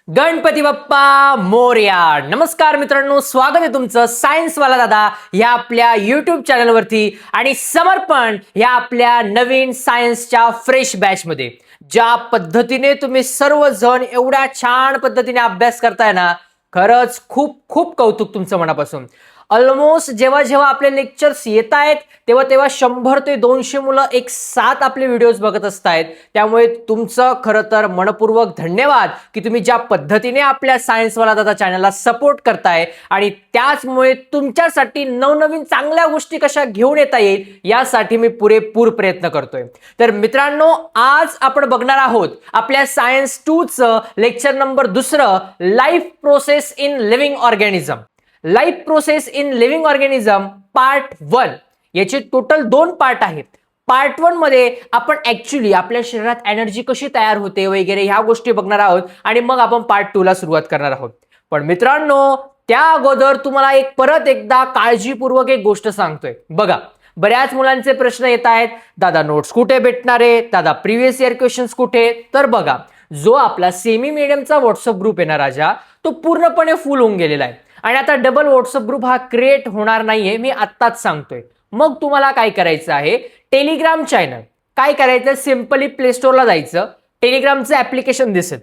गणपती बाप्पा मोरया. नमस्कार मित्रांनो, स्वागत आहे तुमचं सायन्सवाला दादा या आपल्या युट्यूब चॅनलवरती आणि समर्पण या आपल्या नवीन सायन्सच्या फ्रेश बॅचमध्ये. ज्या पद्धतीने तुम्ही सर्वजण एवढ्या छान पद्धतीने अभ्यास करताय ना, खरंच खूप खूप कौतुक तुमचं मनापासून. ऑलमोस्ट जेव्हा जेव्हा आपले लेक्चर्स येत आहेत तेव्हा तेव्हा 100 ते 200 मुलं एक साथ आपले व्हिडिओज बघत असतायत. त्यामुळे तुमचं खरं तर मनपूर्वक धन्यवाद की तुम्ही ज्या पद्धतीने आपल्या सायन्सवाला दादा चॅनलला सपोर्ट करताय आणि त्याचमुळे तुमच्यासाठी नवनवीन चांगल्या गोष्टी कशा घेऊन येता येईल यासाठी मी पुरेपूर प्रयत्न करतोय. तर मित्रांनो, आज आपण बघणार आहोत आपल्या सायन्स 2 चं lecture number 2, life process in living organism. Life process in living organism part 1. याचे टोटल 2 पार्ट आहेत. पार्ट 1 मध्ये आपण ऍक्च्युली आपल्या शरीरात एनर्जी कशी तयार होते वगैरे ह्या गोष्टी बघणार आहोत आणि मग आपण पार्ट 2 ला सुरुवात करणार आहोत. पण मित्रांनो, त्या अगोदर तुम्हाला परत एकदा काळजीपूर्वक एक गोष्ट सांगतोय. बघा, बऱ्याच मुलांचे प्रश्न येत आहेत, दादा नोट्स कुठे भेटणार आहे, दादा प्रिव्हियस इयर क्वेश्चन्स कुठे. तर बघा, जो आपला सेमी मीडियमचा व्हॉट्सअप ग्रुप आहे ना राजा, तो पूर्णपणे फुल होऊन गेलेला आहे आणि आता डबल व्हॉट्सअप ग्रुप हा क्रिएट होणार नाहीये, मी आत्ताच सांगतोय. मग तुम्हाला काय करायचं आहे, टेलिग्राम चॅनल काय करायचं, सिंपली प्ले स्टोअरला जायचं, टेलिग्रामचं ऍप्लिकेशन दिसेल,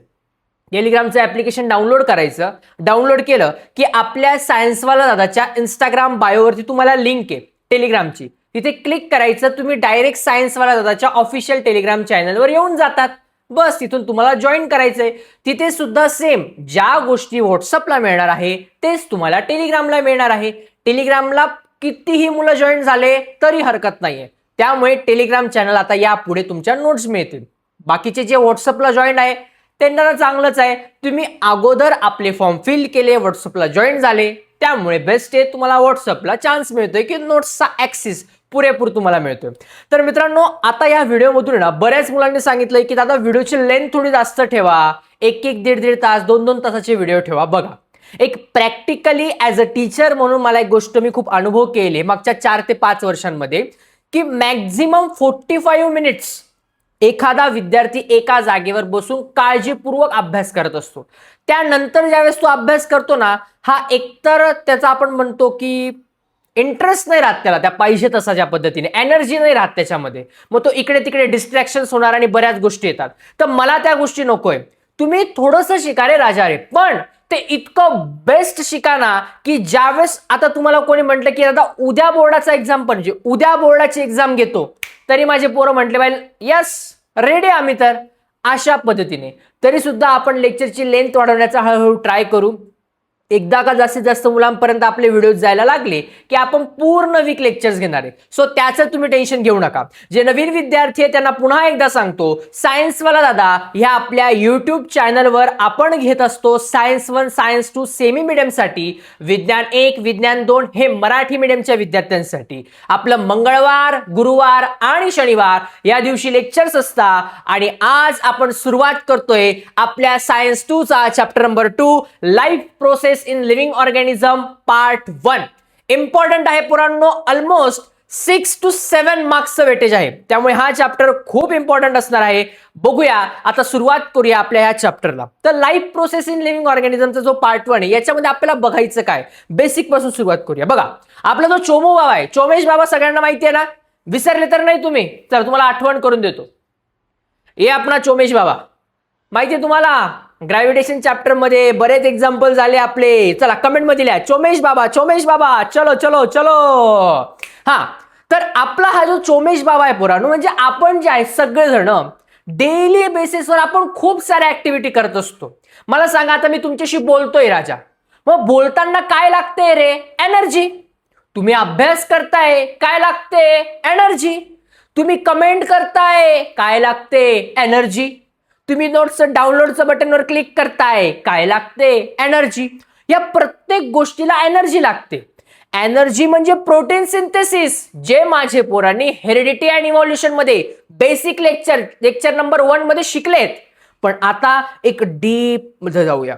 टेलिग्रामचं ऍप्लिकेशन डाउनलोड करायचं. डाउनलोड केलं की आपल्या सायन्सवाला दादाच्या इंस्टाग्राम बायोवरती तुम्हाला लिंक आहे टेलिग्रामची, तिथे क्लिक करायचं. तुम्ही डायरेक्ट सायन्सवाला दादाच्या ऑफिशियल टेलिग्राम चॅनलवर येऊन जातात. बस तिथून तुम्हाला जॉईन करायचंय. तिथे सुद्धा सेम ज्या गोष्टी व्हॉट्सअपला मिळणार आहे तेच तुम्हाला टेलिग्रामला मिळणार आहे. टेलिग्रामला कितीही मुलं जॉईन झाले तरी हरकत नाहीये. त्यामुळे टेलिग्राम चॅनल आता यापुढे तुमच्या नोट्स मिळतील. बाकीचे जे व्हॉट्सअपला जॉईन आहे त्यांना चांगलंच आहे, तुम्ही अगोदर आपले फॉर्म फिल केले, व्हॉट्सअपला जॉईन झाले, त्यामुळे बेस्ट आहे, तुम्हाला व्हॉट्सअपला चान्स मिळतोय की नोट्सचा ऍक्सेस पुरेपूर तुम्हाला मिळतोय. तर मित्रांनो, आता या व्हिडिओमधून ना बऱ्याच मुलांनी सांगितलंय की दादा व्हिडिओची लेंथ थोडी जास्त ठेवा, एक दीड तास, 2 तासाचे व्हिडिओ ठेवा. बघा, एक प्रॅक्टिकली ॲज अ टीचर म्हणून मला एक गोष्ट मी खूप अनुभव केली मागच्या 4 ते 5 वर्षांमध्ये की मॅक्झिमम 45 मिनिट्स एखादा विद्यार्थी एका जागेवर बसून काळजीपूर्वक अभ्यास करत असतो. त्यानंतर ज्यावेळेस तो अभ्यास करतो ना, हा एकतर त्याचा आपण म्हणतो की इंटरेस्ट नाही राहत त्याला त्या पाहिजे तसा, ज्या पद्धतीने एनर्जी नाही राहत त्याच्यामध्ये, मग तो इकडे तिकडे डिस्ट्रॅक्शन्स होणार आणि बऱ्याच गोष्टी येतात. तर मला त्या गोष्टी नकोय. तुम्ही थोडंसं शिका रे राजा रे, पण ते इतकं बेस्ट शिका ना की ज्यावेळेस आता तुम्हाला कोणी म्हटलं की दादा उद्या बोर्डाचा एक्झाम, पण जे उद्या बोर्डाची एक्झाम घेतो, तरी माझे पोरं म्हटले पाहिजे यस रेडी आम्ही. तर अशा पद्धतीने तरी सुद्धा आपण लेक्चरची लेंथ वाढवण्याचा हळूहळू ट्राय करू. एकदा का जास्तीत जास्त मुलांपर्यंत आपले व्हिडिओ जायला लागले की आपण पूर्ण वीक लेक्चर्स घेणार आहे. सो त्याचं तुम्ही टेन्शन घेऊ नका. जे नवीन विद्यार्थी आहे त्यांना पुन्हा एकदा सांगतो, सायन्सवाला दादा ह्या आपल्या युट्यूब चॅनलवर आपण घेत असतो सायन्स 1, सायन्स 2 सेमी मीडियमसाठी, विज्ञान 1, विज्ञान 2 हे मराठी मीडियमच्या विद्यार्थ्यांसाठी. आपलं मंगळवार, गुरुवार आणि शनिवार या दिवशी लेक्चर्स असतात आणि आज आपण सुरुवात करतोय आपल्या सायन्स 2 चा chapter number 2, life process in living organism part 1. Important आहे पुरांनो, ऑलमोस्ट 6 to 7 मार्क्सचं वेटेज आहे, त्यामुळे हा चॅप्टर खूप इम्पॉर्टंट असणार आहे. बघूया, आता सुरुवात करूया आपल्या ह्या चॅप्टरला. तर लाईफ प्रोसेस इन लिव्हिंग ऑर्गॅनिझमचा जो पार्ट 1 आहे याच्यामध्ये आपल्याला बघायचं काय, बेसिक पासून सुरुवात करूया. बघा, आपला जो चोमू बाबा आहे, चोमेश बाबा सगळ्यांना माहिती आहे ना, विसरले तर नाही तुम्ही, तर तुम्हाला आठवण करून देतो. हे आपला चोमेश बाबा माहिती आहे तुम्हाला, ग्रॅव्हिटेशन चॅप्टर मध्ये बरेच एक्झाम्पल झाले आपले. चला कमेंट मध्ये लिहा चोमेश बाबा, चोमेश बाबा, चलो चलो चलो. हा, तर आपला हा जो चोमेश बाबा आहे पुराणो, म्हणजे आपण जे आहे सगळेजण डेली बेसिसवर आपण खूप साऱ्या ऍक्टिव्हिटी करत असतो. मला सांगा, आता मी तुमच्याशी बोलतोय राजा, मग बोलताना काय लागते रे, एनर्जी. तुम्ही अभ्यास करताय, काय लागते, एनर्जी. तुम्ही कमेंट करताय, काय लागते, एनर्जी. तुम्ही नोट्स डाउनलोडचं बटनवर क्लिक करताय, काय लागते, एनर्जी. या प्रत्येक गोष्टीला एनर्जी लागते. एनर्जी म्हणजे प्रोटीन सिंथेसिस, जे माझे पोरांनी हेरिडिटी अँड इव्हॉल्युशन मध्ये बेसिक लेक्चर नंबर 1 मध्ये शिकलेत. पण आता एक डीप मध्ये जाऊया.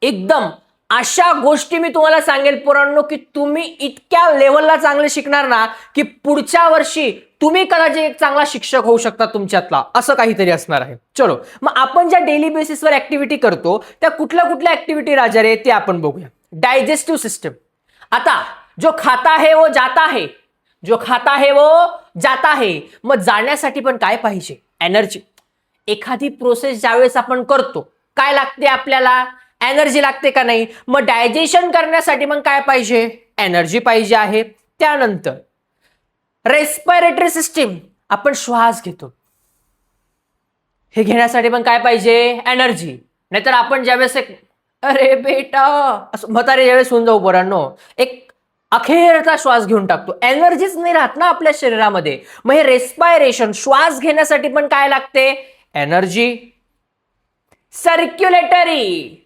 एकदम अशा गोष्टी मी तुम्हाला सांगेल पोरांनो की तुम्ही इतक्या लेवलला चांगले शिकणार ना की पुढच्या वर्षी तुम्ही कदाचित एक चांगला शिक्षक होऊ शकता तुमच्यातला, असं काहीतरी असणार आहे. चलो, मग आपण ज्या डेली बेसिसवर ऍक्टिव्हिटी करतो त्या कुठल्या कुठल्या ऍक्टिव्हिटी राजा रे ते आपण बघूया. Digestive system. आता जो खाता है वो जाता है, जो खाता है वो जाता है. मग जाण्यासाठी पण काय पाहिजे? एनर्जी. एखादी प्रोसेस ज्यावेळेस आपण करतो काय लागते आपल्याला? एनर्जी लागते का नाही? मग डायजेशन करण्यासाठी मग काय पाहिजे? एनर्जी पाहिजे आहे. त्यानंतर रेस्पिरेटरी सिस्टीम, आपण श्वास घेतो, हे घेण्यासाठी पण काय पाहिजे? एनर्जी. नाहीतर आपण ज्यावेळेस अरे बेटा असं म्हातारे ज्यावेळेस होऊन जाऊ पोरांनो, एक अखेरचा श्वास घेऊन टाकतो, एनर्जीच नाही राहत ना आपल्या शरीरामध्ये. मग हे रेस्पिरेशन, श्वास घेण्यासाठी पण काय लागते? एनर्जी. सर्क्युलेटरी.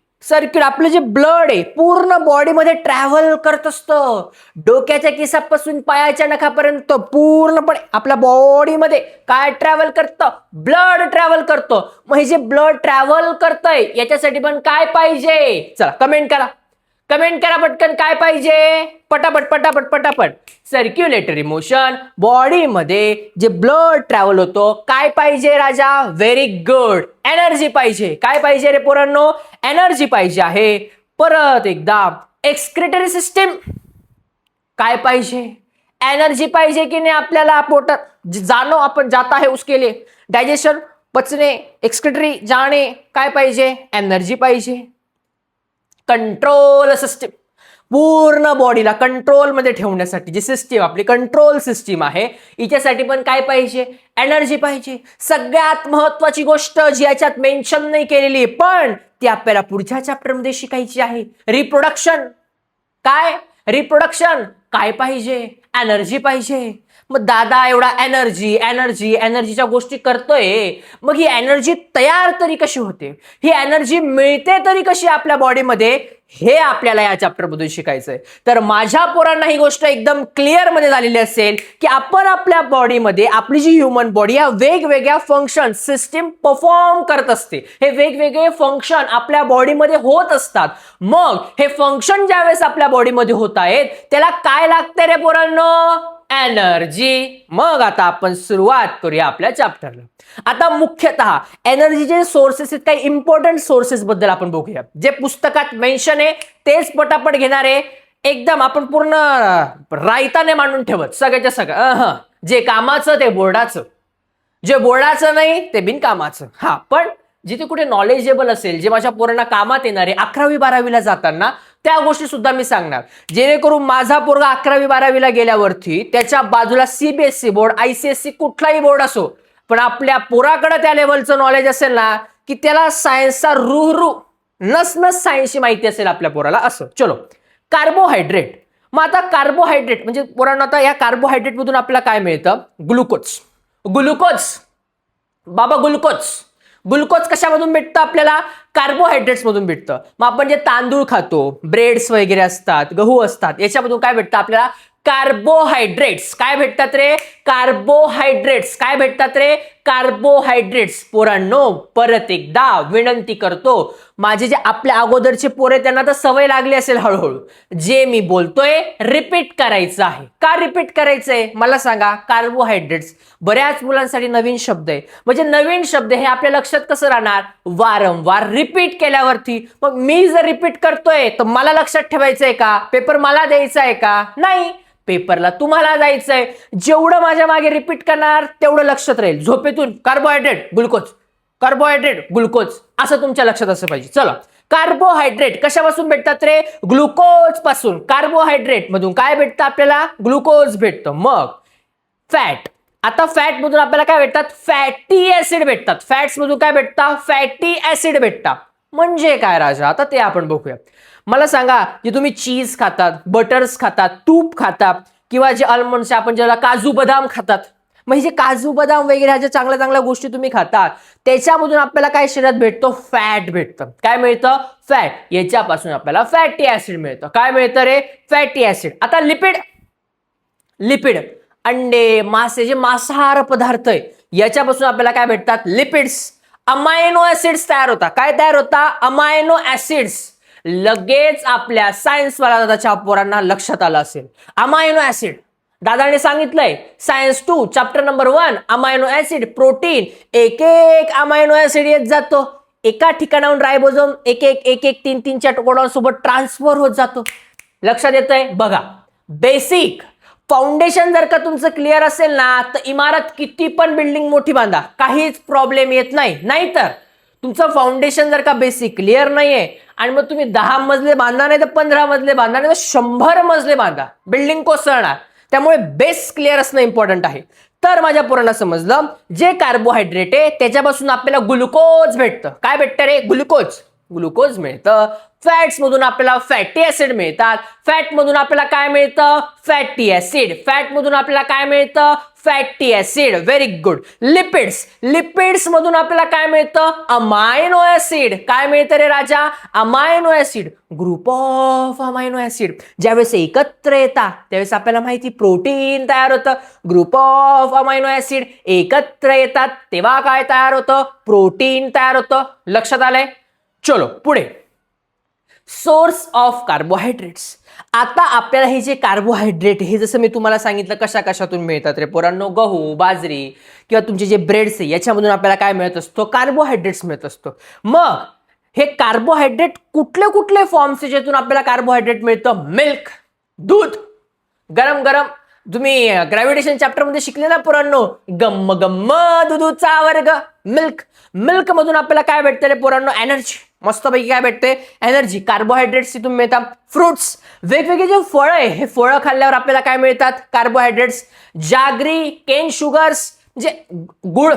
आपलं जे ब्लड आहे पूर्ण बॉडीमध्ये ट्रॅव्हल करत असतं, डोक्याच्या केसापासून पायाच्या नखापर्यंत पूर्णपणे आपल्या बॉडीमध्ये काय ट्रॅव्हल करतं? ब्लड ट्रॅव्हल करतं. मग हे जे ब्लड ट्रॅव्हल करतंय याच्यासाठी पण काय पाहिजे? चला कमेंट करा पटकन, काय पाहिजे? पटापट. Circulatory motion. बॉडीमध्ये जे ब्लड ट्रॅव्हल होतो, काय पाहिजे राजा? व्हेरी गुड, एनर्जी पाहिजे. काय पाहिजे रे पोरांनो? एनर्जी पाहिजे आहे. परत एकदा एक्सक्रिटरी सिस्टीम. काय पाहिजे? एनर्जी पाहिजे की नाही आपल्याला? पोटात जाणं आपण जाता है उसके लिए, डायजेशन, पचने, एक्सक्रिटरी, जाणे, काय पाहिजे? एनर्जी पाहिजे. Control system. पूर्ण बॉडीला कंट्रोल मध्ये ठेवण्यासाठी जी सिस्टीम आपली कंट्रोल सिस्टीम आहे, हिच्यासाठी पण काय पाहिजे? एनर्जी पाहिजे. सगळ्यात महत्वाची गोष्ट जी याच्यात मेन्शन नाही केलेली पण ती आपल्याला पुढच्या चॅप्टर मध्ये शिकायची आहे, रिप्रोडक्शन. काय? रिप्रोडक्शन. काय पाहिजे? एनर्जी पाहिजे. मग दादा एवढा एनर्जीच्या गोष्टी करतोय, मग ही एनर्जी तयार तरी कशी होते? ही एनर्जी मिळते तरी कशी आपल्या बॉडीमध्ये? हे आपल्याला या चॅप्टर मधून शिकायचंय. तर माझ्या पोरांना ही गोष्ट एकदम क्लिअर मध्ये झालेली असेल की आपण आपल्या बॉडीमध्ये, आपली जी ह्युमन बॉडी या वेगवेगळ्या फंक्शन सिस्टीम परफॉर्म करत असते. हे वेगवेगळे फंक्शन आपल्या बॉडीमध्ये होत असतात. मग हे फंक्शन ज्यावेळेस आपल्या बॉडीमध्ये होत आहेत त्याला काय लागते रे पोरांनो? एनर्जी. मग आता आपण सुरुवात करूया आपल्या चॅप्टरला. आता मुख्यतः एनर्जीचे सोर्सेस आहेत, काही इम्पॉर्टंट सोर्सेस बद्दल आपण बघूया. जे पुस्तकात मेन्शन आहे तेच पटापट घेणार आहे. एकदम आपण पूर्ण रायताने मांडून ठेवत सगळ्याच्या सगळं. जे कामाचं ते बोर्डाचं, जे बोर्डाचं नाही ते बिनकामाचं. हा, पण जिथे कुठे नॉलेजेबल असेल, जे माझ्या पोरांना कामात येणार आहे 11वी-12वीला जाताना, त्या गोष्टी सुद्धा मी सांगणार, जेणेकरून माझा पोरगा 11वी-12वीला गेल्यावरती त्याच्या बाजूला सीबीएसई बोर्ड, आयसीएससी कुठलाही बोर्ड असो, पण आपल्या पोराकडे त्या लेवलचं नॉलेज असेल ना की त्याला सायन्सचा रूह नस सायन्सची माहिती असेल आपल्या पोराला. असं. चलो, कार्बोहायड्रेट. मग आता कार्बोहायड्रेट म्हणजे पोरांना आता या कार्बोहायड्रेट मधून आपल्याला काय मिळतं? ग्लुकोज. बाबा ग्लुकोज कशामधून भेटतं आपल्याला? कार्बोहायड्रेट्स मधून भेटतं. मग आपण जे तांदूळ खातो, ब्रेड्स वगैरे असतात, गहू असतात, याच्यामधून काय भेटतं आपल्याला? कार्बोहायड्रेट्स. काय भेटतात रे? कार्बोहायड्रेट्स. काय भेटतात रे? कार्बोहायड्रेट्स. पोरांनो परत एकदा विनंती करतो, माझे जे आपल्या अगोदरचे पोरे त्यांना तर सवय लागली असेल हळूहळू, जे मी बोलतोय रिपीट करायचं आहे. का रिपीट करायचंय मला सांगा? कार्बोहायड्रेट्स बऱ्याच मुलांसाठी नवीन शब्द आहे. म्हणजे नवीन शब्द हे आपल्या लक्षात कसं राहणार? वारंवार रिपीट केल्यावरती. मग मी जर रिपीट करतोय तर मला लक्षात ठेवायचंय का? पेपर मला द्यायचा आहे का? नाही, पेपरला तुम्हाला जायचंय. जेवढं माझ्या मागे रिपीट करणार तेवढं लक्षात राहील. झोपेतून कार्बोहायड्रेट ग्लुकोज असं तुमच्या लक्षात असं पाहिजे. चला, कार्बोहायड्रेट कशापासून भेटतात रे? ग्लुकोज पासून. कार्बोहायड्रेट मधून काय भेटतं आपल्याला? ग्लुकोज भेटतं. मग फॅट. आता फॅट मधून आपल्याला काय भेटतात? फॅटी ऍसिड भेटतात. फॅट्स मधून काय भेटतात? फॅटी ऍसिड भेटतात. म्हणजे काय राजा? आता ते आपण बघूया. मला सांगा, जे तुम्ही चीज खातात, बटर्स खातात, तूप खातात, किंवा जे आल्मंड्स आपण ज्याला काजू बदाम खातात, मग जे काजू बदाम वगैरे ह्या ज्या चांगल्या चांगल्या गोष्टी तुम्ही खातात त्याच्यामधून आपल्याला काय शरीरात भेटतो? फॅट भेटतं. काय मिळतं? फॅट. याच्यापासून आपल्याला फॅटी ऍसिड मिळतं. काय मिळतं रे? Fatty acid. आता लिपिड. अंडे, मासे, जे मांसाहार पदार्थ आहे याच्यापासून आपल्याला काय भेटतात? लिपिड्स. अमायनो ऍसिड्स तयार होतात. काय तयार होतात? Amino acids. लगेच आपल्या सायन्स वाला दादाच्या पोरांना लक्षात आलं असेल. अमायनो ऍसिड दादाने सांगितलंय science 2 chapter number 1 amino acid protein, एक एक अमायनो ऍसिड येत जातो एका ठिकाणाहून रायबोसोम एक एक 3-3च्या कोडॉनसोबत ट्रान्सफर होत जातो. लक्षात येतंय? बघा, बेसिक फाउंडेशन जर का तुमचं क्लिअर असेल ना तर इमारत किती पण बिल्डिंग मोठी बांधा, काहीच प्रॉब्लेम येत नाही. नाहीतर तुमचं फाउंडेशन जर का बेसिक क्लिअर नाहीये आणि मग तुम्ही 10 मजले बांधा नाही तर 15 मजले बांधा नाही तर 100 मजले बांधा, बिल्डिंग कोसळणार. त्यामुळे बेस क्लिअर असणं इम्पॉर्टंट आहे. तर माझ्या पोरांना समजलं, जे कार्बोहायड्रेट आहे त्याच्यापासून आपल्याला ग्लुकोज भेटतं. काय भेटतं रे? ग्लुकोज मिळतं. फॅट्स मधून आपल्याला फॅटी ऍसिड मिळतात. फॅट मधून आपल्याला काय मिळतं? Fatty acid. फॅट मधून आपल्याला काय मिळतं? Fatty acid. Very good. Lipids मधून आपल्याला काय मिळतं? Amino acid. काय मिळतं रे राजा? Amino acid. Group of amino acid ज्यावेळेस एकत्र येतात त्यावेळेस आपल्याला माहिती प्रोटीन तयार होतं. ग्रुप ऑफ अमायनो ऍसिड एकत्र येतात तेव्हा काय तयार होतं? प्रोटीन तयार होतं. लक्षात आलंय? चलो पुढे. Source of carbohydrates. आता आपल्याला हे जे कार्बोहायड्रेट हे जसं मी तुम्हाला सांगितलं कशा कशातून मिळतात रे पोरांनो, गहू, बाजरी किंवा तुमचे जे ब्रेड्स आहे याच्यामधून आपल्याला काय मिळत असतो? कार्बोहायड्रेट्स मिळत असतो. मग हे कार्बोहायड्रेट कुठले कुठले फॉर्म्स ज्यातून आपल्याला कार्बोहायड्रेट मिळतं? मिल्क, दूध, गरम गरम. तुम्ही ग्रॅव्हिटेशन चॅप्टर मध्ये शिकले ना पोरांनो, गम्म गम्म दुधूचा वर्ग. मिल्क मधून आपल्याला काय भेटतं रे पोरांनो? एनर्जी. मस्तपैकी काय भेटते? एनर्जी. कार्बोहायड्रेट्स तिथून मिळतात. फ्रुट्स, वेगवेगळे जे फळं आहे हे फळं खाल्ल्यावर आपल्याला काय मिळतात? कार्बोहायड्रेट्स. जागरी, केन शुगर्स म्हणजे गुळ,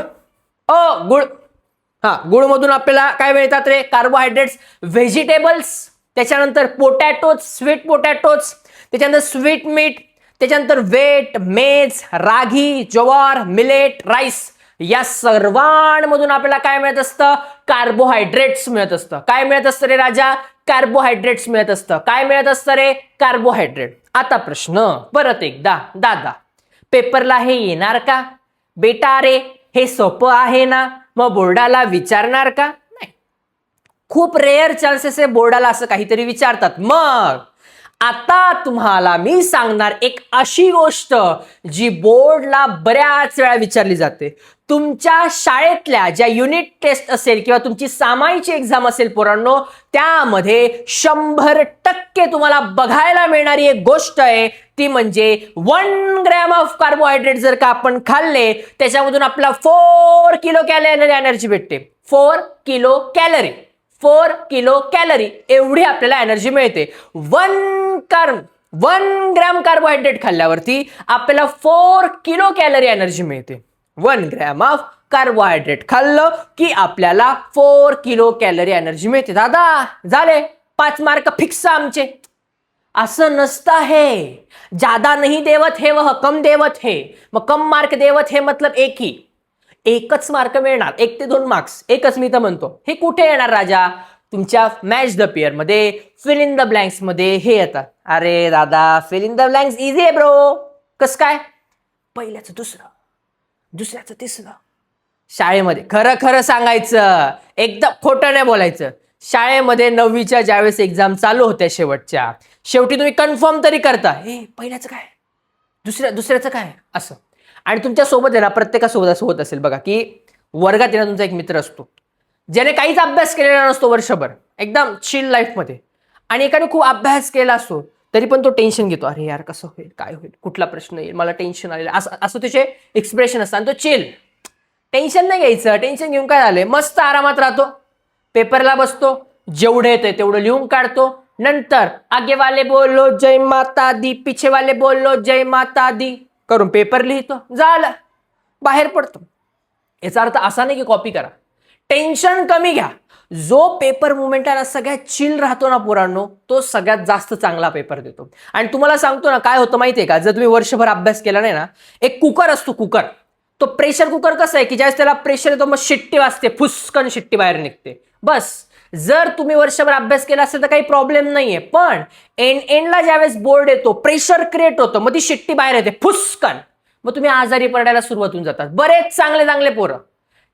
गुळ मधून आपल्याला काय मिळतात रे? कार्बोहायड्रेट्स. व्हेजिटेबल्स, त्याच्यानंतर पोटॅटोज, स्वीट पोटॅटोज, त्याच्यानंतर स्वीट मीट, त्याच्यानंतर वेट, मेज, रागी, ज्वार, मिलेट, राईस. या सर्वांमधून आपल्याला काय मिळत असतं? कार्बोहायड्रेट्स मिळत असतं. काय मिळत असतं रे राजा? कार्बोहायड्रेट्स मिळत असतं. काय मिळत असतं रे? कार्बोहायड्रेट. आता प्रश्न परत एकदा, दादा पेपरला हे येणार का? बेटा रे हे सोपं आहे ना, मग बोर्डाला विचारणार का? नाही, खूप रेअर चान्सेस आहे बोर्डाला असं काहीतरी विचारतात. मग आता तुम्हाला मी सांगणार एक अशी गोष्ट जी बोर्डला बऱ्याच वेळा विचारली जाते. तुमच्या शाळेतल्या ज्या युनिट टेस्ट असेल किंवा तुमची सामाईची एक्झाम असेल पोरांनो, त्यामध्ये 100% तुम्हाला बघायला मिळणारी एक गोष्ट आहे ती म्हणजे 1 ग्रॅम ऑफ कार्बोहायड्रेट जर का आपण खाल्ले त्याच्यामधून आपल्याला 4 किलो कॅलरी एनर्जी भेटते. 4 किलो कॅलरी. 4 किलो कॅलरी एवढी आपल्याला एनर्जी मिळते. 1 ग्रॅम कार्बोहायड्रेट खाल्ल्यावरती आपल्याला 4 किलो कॅलरी एनर्जी मिळते. 1 ग्रॅम ऑफ कार्बोहायड्रेट खाल्लं की आपल्याला 4 किलो कॅलरी एनर्जी मिळते. दादा झाले 5 मार्क फिक्स आमचे. असं नसतं हे. ज्यादा नहीं देवत है वह कम देवत है. मग कम मार्क देवत है मतलब एकच मार्क मिळणार. 1 ते 2 मार्क्स एकच मी तर म्हणतो. हे कुठे येणार राजा? तुमच्या मॅच द पेअर मध्ये, फिल इन द ब्लँक्स मध्ये हे येतात. अरे दादा fill in the blanks easy आहे ब्रो. कस काय? पहिल्याचं दुसरं, दुसऱ्याचं तिसरं. शाळेमध्ये खरं खरं सांगायचं, एकदम खोटं नाही बोलायचं. शाळेमध्ये 9वीच्या ज्यावेळेस एक्झाम चालू होत्या शेवटच्या, शेवटी तुम्ही कन्फर्म तरी करता हे पहिल्याचं काय, दुसऱ्याचं काय असं. आणि तुमच्या सोबत आहे ना, प्रत्येकासोबत असं होत असेल बघा की वर्गात येणार तुमचा एक मित्र असतो ज्याने काहीच अभ्यास केलेला नसतो वर्षभर, एकदम चिल लाईफमध्ये, आणि एकाने खूप अभ्यास केला असतो तरी पण तो टेन्शन घेतो. अरे यार कसं होईल, काय होईल, कुठला प्रश्न येईल, मला टेन्शन आलेलं असं त्याचे एक्सप्रेशन असतं. आणि तो चिल, टेन्शन नाही घ्यायचं. टेन्शन घेऊन काय झालंय, मस्त आरामात राहतो, पेपरला बसतो, जेवढे येते तेवढं लिहून काढतो. नंतर आगे वाले बोलो जय माता दी, पिछे वाले बोलो जय माता दी करून पेपर लिहितो, झालं, बाहेर पडतो. याचा अर्थ असा नाही की कॉपी करा, टेन्शन कमी घ्या. जो पेपर मुवमेंट आहे ना सगळ्यात चिल राहतो ना पोरांनो, तो सगळ्यात जास्त चांगला पेपर देतो. आणि तुम्हाला सांगतो ना काय होतं माहितीये का, जर तुम्ही वर्षभर अभ्यास केला नाही ना, एक कुकर असतो, कुकर, तो प्रेशर कुकर कसं आहे की ज्यावेळेस त्याला प्रेशर येतो मग शिट्टी वाजते, फुसकन शिट्टी बाहेर निघते. बस जर तुम्ही वर्षभर अभ्यास केला असेल तर काही प्रॉब्लेम नाहीये, पण एंडला ज्यावेळेस बोर्ड येतो, प्रेशर क्रिएट होतं, मग ती शिट्टी बाहेर येते फुसकन, मग तुम्ही आजारी पडायला सुरुवात होऊन जातात. बरेच चांगले पोरं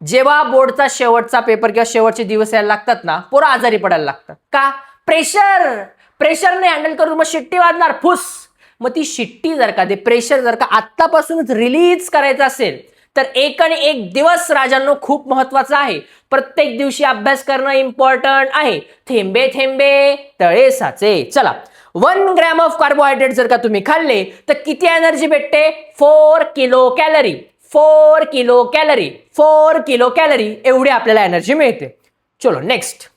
जेव्हा बोर्डचा शेवटचा पेपर किंवा शेवटचे दिवस यायला लागतात ना, पोरं आजारी पडायला लागतात. का? प्रेशरने हँडल करून मग शिट्टी वाजणार फुस. मग ती शिट्टी जर का, ते प्रेशर जर का आत्तापासूनच रिलीज करायचं असेल तर एक आणि एक दिवस राजांनो खूप महत्वाचा आहे. प्रत्येक दिवशी अभ्यास करणं इम्पॉर्टंट आहे. थेंबे थेंबे तळे साचे. चला, 1 ग्रॅम ऑफ कार्बोहायड्रेट जर का तुम्ही खाल्ले तर किती एनर्जी भेटते? 4 kilo calorie. 4 kilo calorie, 4 kilo calorie एवढी आपल्याला एनर्जी मिळते. चलो नेक्स्ट.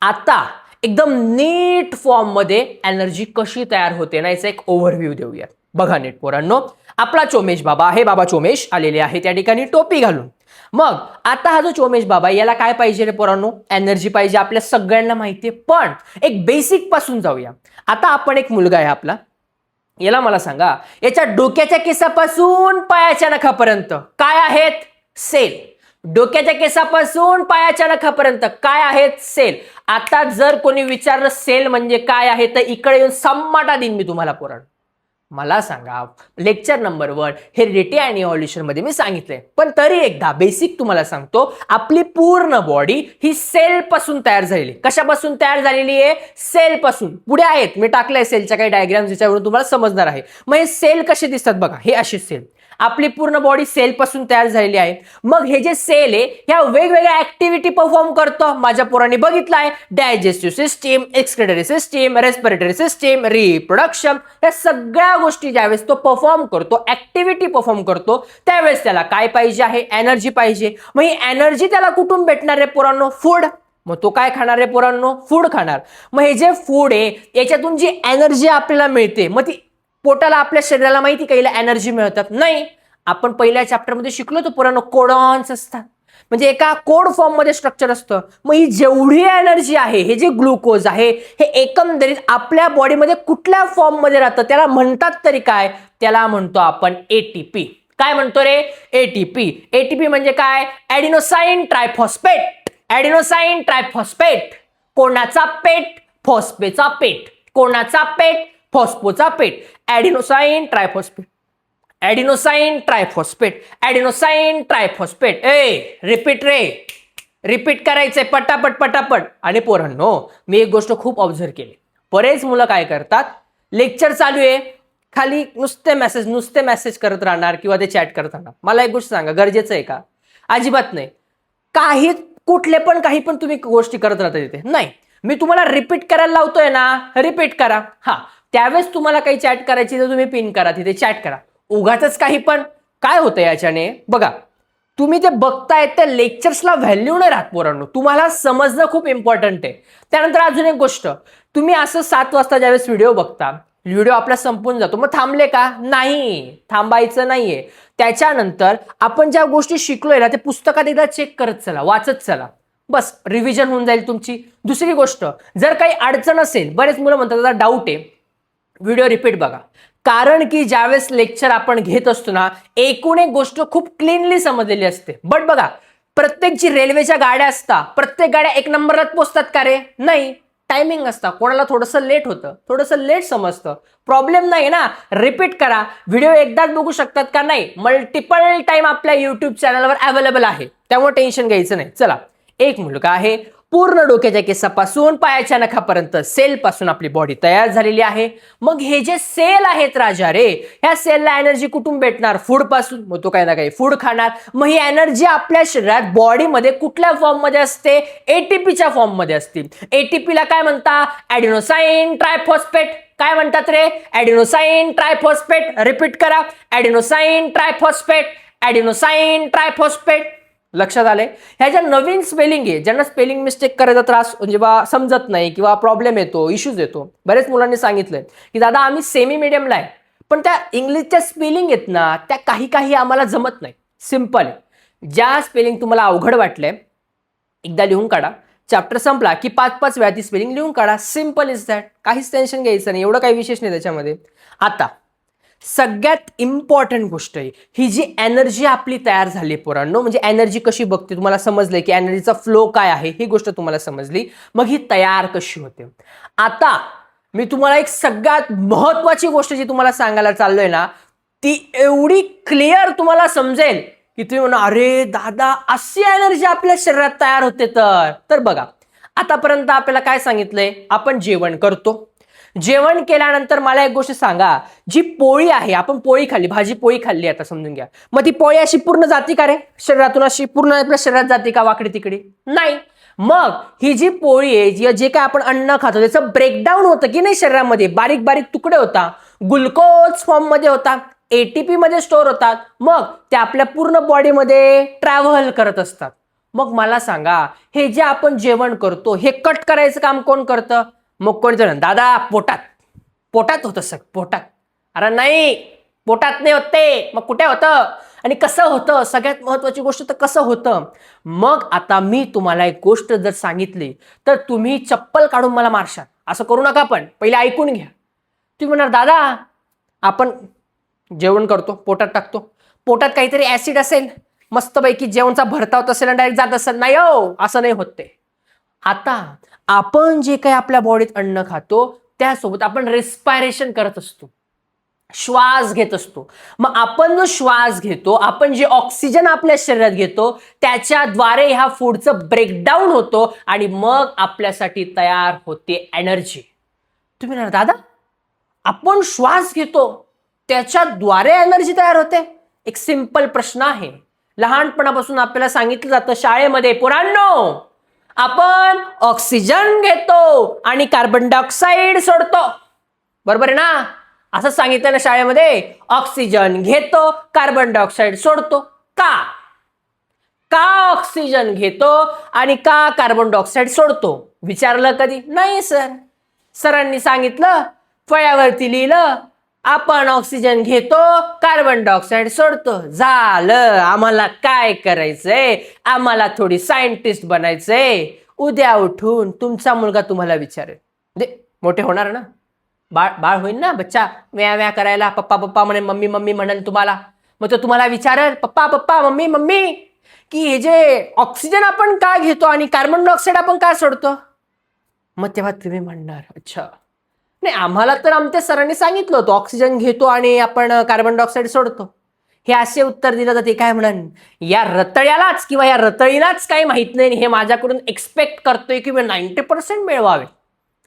आता एकदम नीट फॉर्म मध्ये एनर्जी कशी तयार होते ना याचा एक ओव्हरव्ह्यू देऊया. बघा नीट पोरांनो, आपला चोमेश बाबा आहे, बाबा चोमेश आलेले आहे त्या ठिकाणी टोपी घालून. मग आता हा जो चोमेश बाबा याला काय पाहिजे रे पोरांनो? एनर्जी पाहिजे, आपल्या सगळ्यांना माहितीये. पण एक बेसिक पासून जाऊया. आता आपण एक मुलगा आहे आपला, याला मला सांगा, याच्या डोक्याच्या केसापासून पायाच्या नखापर्यंत काय आहेत? सेल. डोक्याच्या केसापासून पायाच्या नखापर्यंत काय आहेत? सेल. आता जर कोणी विचारलं सेल म्हणजे काय आहे तर इकडे येऊन सम्माटा देईन मी तुम्हाला पोरांनो. मला सांगा, lecture number 1 heredity and evolution मध्ये मी सांगितलंय, पण तरी एकदा बेसिक तुम्हाला सांगतो. आपली पूर्ण बॉडी ही सेल पासून तयार झालेली. कशापासून तयार झालेली आहे? सेल पासून. पुढे आहेत, मी टाकलंय सेलच्या काही डायग्राम ज्याच्यावरून तुम्हाला समजणार आहे. मग हे सेल कसे दिसतात बघा, हे असे सेल. आपली पूर्ण बॉडी सेल पासून तयार झालेली आहे. मग हे जे सेल आहे ह्या वेगवेगळ्या ऍक्टिव्हिटी परफॉर्म करतो. माझ्या पोरांनी बघितलं आहे, digestive system, excretory system, respiratory system, reproduction, या सगळ्या गोष्टी ज्यावेळेस तो परफॉर्म करतो, ऍक्टिव्हिटी परफॉर्म करतो, त्यावेळेस त्याला काय पाहिजे आहे? एनर्जी पाहिजे. मग ही एनर्जी त्याला कुठून भेटणार आहे पोरांनो? फूड. मग तो काय खाणार आहे पोरांनो? फूड खाणार. मग हे जे फूड आहे याच्यातून जी एनर्जी आपल्याला मिळते, मग ती पोटाला, आपल्या शरीराला माहिती का हिला एनर्जी मिळतात? नाही. आपण पहिल्या चॅप्टरमध्ये शिकलो तो पोरांनो, कोडॉन्स असतात. म्हणजे एका कोड फॉर्म मध्ये स्ट्रक्चर असतं. मग ही जेवढी एनर्जी आहे, हे जे ग्लुकोज आहे, हे एकंदरीत आपल्या बॉडीमध्ये कुठल्या फॉर्म मध्ये राहतं त्याला म्हणतात तरी काय? त्याला म्हणतो आपण एटीपी. काय म्हणतो रे? एटीपी. एटीपी म्हणजे काय? Adenosine triphosphate. Adenosine triphosphate. कोणाचा पेट? फॉस्फेटचा पेट. कोणाचा पेट? फॉस्फोचा पेट. ॲडिनोसाइन triphosphate. Adenosine triphosphate. Adenosine triphosphate. Repeat रे, रिपीट करायचंय पटापट पटापट. आणि पोरांनो, मी एक गोष्ट खूप ऑब्झर्व केली. बरेच मुलं काय करतात, लेक्चर चालू आहे, खाली नुसते मेसेज करत राहणार किंवा ते चॅट करत राहणार. मला एक गोष्ट सांगा, गरजेचं आहे का? अजिबात नाही. काही पण तुम्ही गोष्टी करत राहता तिथे नाही. मी तुम्हाला रिपीट करायला लावतोय ना, रिपीट करा. हा, त्यावेळेस तुम्हाला काही चॅट करायची तर तुम्ही पिन करा, तिथे चॅट करा. उगाच काही पण. काय होतं याच्याने? बघा, तुम्ही ते बघताय त्या लेक्चर्सला व्हॅल्यू नाही राहत पोरांनो. तुम्हाला समजणं खूप इम्पॉर्टंट आहे. त्यानंतर अजून एक गोष्ट, तुम्ही असं 7 वाजता ज्यावेळेस व्हिडिओ बघता, व्हिडिओ आपला संपून जातो, मग थांबले का? नाही, थांबायचं नाहीये. त्याच्यानंतर आपण ज्या गोष्टी शिकलोय ना, ते पुस्तकात एकदा चेक करत चला, वाचत चला. बस रिव्हिजन होऊन जाईल तुमची. दुसरी गोष्ट, जर काही अडचण असेल, बरेच मुलं म्हणतात डाऊट आहे, व्हिडिओ रिपीट बघा. कारण की ज्यावेळेस लेक्चर आपण घेत असतो ना, एकूण एक गोष्ट खूप क्लीनली समजलेली असते. बट बघा, प्रत्येक जी रेल्वेच्या गाड्या असतात, प्रत्येक गाड्या 1 नंबरलाच पोहोचतात का रे? नाही. टायमिंग असतं, कोणाला थोडंसं लेट होतं, थोडंसं लेट समजतं, प्रॉब्लेम नाही ना. रिपीट करा. व्हिडिओ एकदाच बघू शकतात का? नाही, मल्टिपल टाइम आपल्या युट्यूब चॅनलवर अवेलेबल आहे, त्यामुळे टेन्शन घ्यायचं नाही. चला, एक मुलगा आहे, पूर्ण डोक्याच्या केसापासून पायाच्या नखापर्यंत सेल पासून आपली बॉडी तयार झालेली आहे. मग हे जे सेल आहेत राजा रे, ह्या सेलला एनर्जी कुठून भेटणार? फूड पासून. मग तो काही ना काही फूड खाणार. मग ही एनर्जी आपल्या शरीरात बॉडीमध्ये कुठल्या फॉर्म मध्ये असते? एटीपीच्या फॉर्म मध्ये असते. एटीपीला काय म्हणतात? ॲडिनोसाइन ट्रायफॉस्फेट. काय म्हणतात रे? ॲडिनोसाइन ट्रायफॉस्फेट. रिपीट करा, ॲडिनोसाइन ट्रायफॉस्फेट. Adenosine triphosphate. लक्षात आले? ह्या ज्या नवीन स्पेलिंग आहे, ज्यांना स्पेलिंग मिस्टेक करायचा त्रास जेव्हा समजत नाही किंवा प्रॉब्लेम येतो, इश्यूज येतो, बरेच मुलांनी सांगितलंय की दादा आम्ही सेमी मीडियमला आहे, पण त्या इंग्लिशच्या स्पेलिंग आहेत ना, त्या काही आम्हाला जमत नाही. सिम्पल आहे. ज्या स्पेलिंग तुम्हाला अवघड वाटलंय, एकदा लिहून काढा. चॅप्टर संपला की 5-5 वेळा ती स्पेलिंग लिहून काढा. Simple is that. काहीच टेन्शन घ्यायचं नाही, एवढं काही विशेष नाही त्याच्यामध्ये. आता सगळ्यात इम्पॉर्टंट गोष्ट आहे, ही जी एनर्जी आपली तयार झाली पोरांनो, म्हणजे एनर्जी कशी बघते तुम्हाला समजलंय की एनर्जीचा फ्लो काय आहे, ही गोष्ट तुम्हाला समजली. मग ही तयार कशी होते? आता मी तुम्हाला एक सगळ्यात महत्वाची गोष्ट जी तुम्हाला सांगायला चाललोय ना, ती एवढी क्लिअर तुम्हाला समजेल की तुम्ही म्हणा, अरे दादा अशी एनर्जी आपल्या शरीरात तयार होते. तर बघा, आतापर्यंत आपल्याला काय सांगितलंय? आपण जेवण करतो, जेवण केल्यानंतर मला एक गोष्ट सांगा, जी पोळी आहे, आपण पोळी खाल्ली, भाजी पोळी खाल्ली आता समजून घ्या, मग ती पोळी अशी पूर्ण जाती का रे शरीरातून, अशी पूर्ण आपल्या शरीरात जाते का वाकडी तिकडे? नाही. मग ही जी पोळी आहे, जे काय आपण अन्न खातो त्याचं ब्रेकडाऊन होतं की नाही शरीरामध्ये, बारीक बारीक तुकडे होता, ग्लुकोज फॉर्म मध्ये होता, एटीपी मध्ये स्टोअर होतात, मग ते आपल्या पूर्ण बॉडीमध्ये ट्रॅव्हल करत असतात. मग मला सांगा, हे जे आपण जेवण करतो हे कट करायचं काम कोण करतं? मग कोण जण, दादा पोटात, पोटात होतं सर, पोटात. अरे नाही, पोटात नाही होते, मग कुठे होतं आणि कसं होतं? सगळ्यात महत्वाची गोष्ट तर कसं होतं. मग आता मी तुम्हाला एक गोष्ट जर सांगितली तर तुम्ही चप्पल काढून मला मारशाल, असं करू नका, पण पहिले ऐकून घ्या. तुम्ही म्हणणार दादा आपण जेवण करतो, पोटात टाकतो, पोटात काहीतरी ऍसिड असेल, मस्तपैकी जेवणचा भरताव असेल आणि डायरेक्ट जात असेल. नाही हो, असं नाही होत ते. आता आपण जे काही आपल्या बॉडीत अन्न खातो त्यासोबत आपण रेस्पायरेशन करत असतो, श्वास घेत असतो. मग आपण जो श्वास घेतो, आपण जे ऑक्सिजन आपल्या शरीरात घेतो त्याच्याद्वारे ह्या फूडचं ब्रेकडाऊन होतो आणि मग आपल्यासाठी तयार होते एनर्जी. तुम्ही म्हणा दादा आपण श्वास घेतो त्याच्याद्वारे एनर्जी तयार होते? एक सिंपल प्रश्न आहे. लहानपणापासून आपल्याला सांगितलं जातं शाळेमध्ये, पोरांनो आपण ऑक्सिजन घेतो आणि कार्बन डायऑक्साईड सोडतो, बरोबर आहे ना? असं सांगितलं ना शाळेमध्ये, ऑक्सिजन घेतो कार्बन डायऑक्साईड सोडतो. का का ऑक्सिजन घेतो आणि का कार्बन डायऑक्साईड सोडतो विचारलं कधी? नाही सर. सरांनी सांगितलं, फळ्यावरती लिहिलं, आपण ऑक्सिजन घेतो कार्बन डायऑक्साईड सोडतो. झालं. आम्हाला काय करायचंय, आम्हाला थोडी सायंटिस्ट बनायचंय. उद्या उठून तुमचा मुलगा तुम्हाला विचारेल, म्हणजे मोठे होणार ना, बाळ होईल ना, बच्चा व्या व्या करायला, पप्पा पप्पा म्हणे, मम्मी मम्मी म्हणेल तुम्हाला. मग तो तुम्हाला विचारेल, पप्पा पप्पा मम्मी मम्मी, की हे जे ऑक्सिजन आपण का घेतो आणि कार्बन डायऑक्साईड आपण का सोडतो? मग तेव्हा तुम्ही म्हणणार, अच्छा नाही, आम्हाला तर आमच्या सरांनी सांगितलं होतं ऑक्सिजन घेतो आणि आपण कार्बन डायऑक्साईड सोडतो. हे असे उत्तर दिलं जाते. काय म्हणन, या रतळ्यालाच किंवा या रतळीलाच काही माहित नाही, हे माझ्याकडून एक्सपेक्ट करतोय की मी 90% मिळवावे.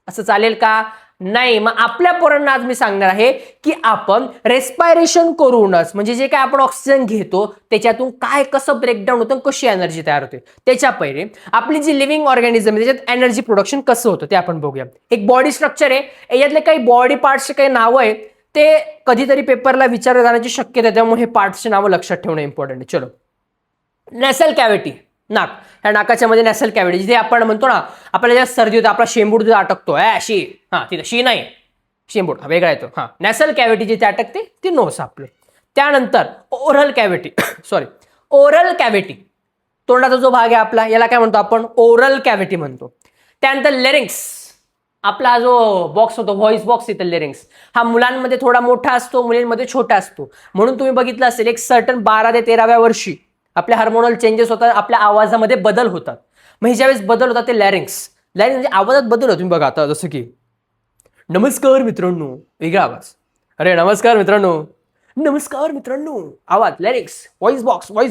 असं चालेल का? नाही. मग आपल्या पोरांना आज मी सांगणार आहे की आपण रेस्पायरेशन करूनच, म्हणजे जे काय आपण ऑक्सिजन घेतो त्याच्यातून काय कसं ब्रेकडाऊन होतं, कशी एनर्जी तयार होते. त्याच्या पहिले आपली जी लिव्हिंग ऑर्गॅनिझम आहे त्याच्यात एनर्जी प्रोडक्शन कसं होतं ते आपण बघूया. एक बॉडी स्ट्रक्चर आहे, याच्यातले काही बॉडी पार्ट्सचे काही नावं आहेत, ते कधीतरी पेपरला विचारले जाण्याची शक्यता आहे, त्यामुळे हे पार्ट्सचे नावं लक्षात ठेवणं इम्पॉर्टंट आहे. चलो, नेसल कॅव्हिटी, नाक. ह्या नाकाच्या मध्ये नॅसल कॅव्हिटी, जिथे आपण म्हणतो ना आपल्याला ज्या सर्दी होते, आपला शेंबूड जो अटकतो, शी, हा तिथे शी नाही, शेंबूड हा वेगळा येतो. हा, नॅसल कॅव्हिटी जिथे अटकते ती नोस आपलं. त्यानंतर oral cavity sorry oral cavity, तोंडाचा जो भाग आहे आपला, याला काय म्हणतो आपण? ओरल कॅव्हिटी म्हणतो. त्यानंतर लेरिंग्स, आपला जो बॉक्स होतो, व्हॉइस बॉक्स इथं लेरिंग्स, हा मुलांमध्ये थोडा मोठा असतो, मुलींमध्ये छोटा असतो. म्हणून तुम्ही बघितलं असेल एक सर्टन 12 ते 13व्या वर्षी आपल्या हार्मोनल चेंजेस होतात, आपल्या आवाजामध्ये बदल होतात. मग ज्यावेळेस बदल होतात ते लॅरिंग्स म्हणजे आवाजात बदल होतो. तुम्ही बघा आता जसं की नमस्कार मित्रांनो, वेगळा आवाज, अरे नमस्कार मित्रांनो, नमस्कार मित्रांनो, आवाज लॅरिंग्स. Voice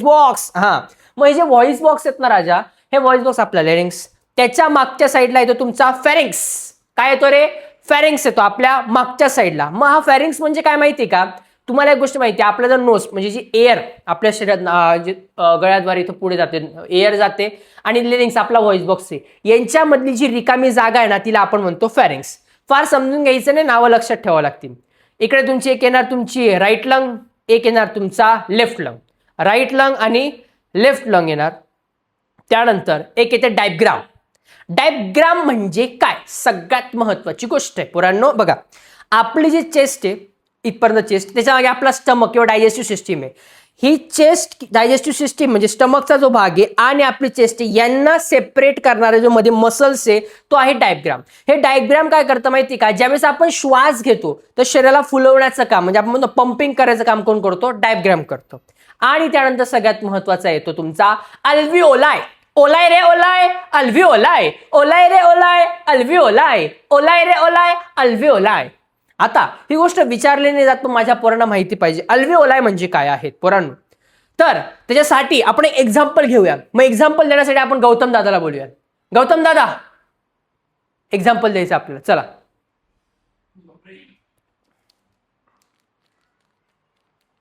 box. हा, मग हे जे व्हॉइस बॉक्स आहेत ना राजा, हे व्हॉइस बॉक्स आपला लॅरिंग्स. त्याच्या मागच्या साईडला येतो तुमचा फेरिंग्स. काय येतो रे? फेरिंग्स येतो आपल्या मागच्या साईडला. मग हा फेरिंग्स म्हणजे काय माहिती का तुम्हाला? एक गोष्ट माहिती आहे, आपला जर नोस म्हणजे जी एअर आपल्या शरीरात गळ्याद्वारे इथं पुढे जाते, एअर जाते, आणि लेरिंग्स आपला व्हॉइस बॉक्स आहे, यांच्यामधली जी रिकामी जागा आहे ना तिला आपण म्हणतो फेरिंग्स. फार समजून घ्यायचं नाही, नावं लक्षात ठेवावं लागतील. इकडे तुमची एक येणार तुमची राईट लंग, एक येणार तुमचा लेफ्ट लंग. राईट लंग आणि लेफ्ट लंग येणार. त्यानंतर एक येते डायग्राम. डायग्राम म्हणजे काय? सगळ्यात महत्वाची गोष्ट आहे पोरांनो. बघा, आपली जी चेस्ट आहे, इथपर्यंत चेस्ट, त्याच्या मागे आपला स्टमक किंवा डायजेस्टिव्ह सिस्टीम आहे. ही चेस्ट डायजेस्टिव्ह सिस्टीम म्हणजे स्टमकचा जो भाग आहे आणि आपली चेस्ट आहे, यांना सेपरेट करणारे जो मध्ये मसल्स आहे तो आहे डायग्राम. हे डायग्राम काय करतं माहिती का? ज्यावेळेस आपण श्वास घेतो तर शरीराला फुलवण्याचं काम, म्हणजे आपण म्हणतो पंपिंग करायचं काम कोण करतो? डायग्राम करतो. आणि त्यानंतर सगळ्यात महत्वाचा येतो तुमचा अल्व्हिओलाय. ओलाय रे ओलाय, अल्व्हिओलाय, ओलाय रे ओलाय, अल्व्हिओलाय, ओलाय रे ओलाय, अल्व्हिओलाय. आता ही गोष्ट विचारली नाही जात, पण माझ्या पोरांना माहिती पाहिजे अल्व्हिओलाय म्हणजे काय आहेत पोरांनो. तर त्याच्यासाठी आपण एक एक्झाम्पल घेऊया. मग एक्झाम्पल देण्यासाठी आपण गौतम दादाला बोलूया. गौतम दादा, एक्झाम्पल द्यायचं आपल्याला, चला.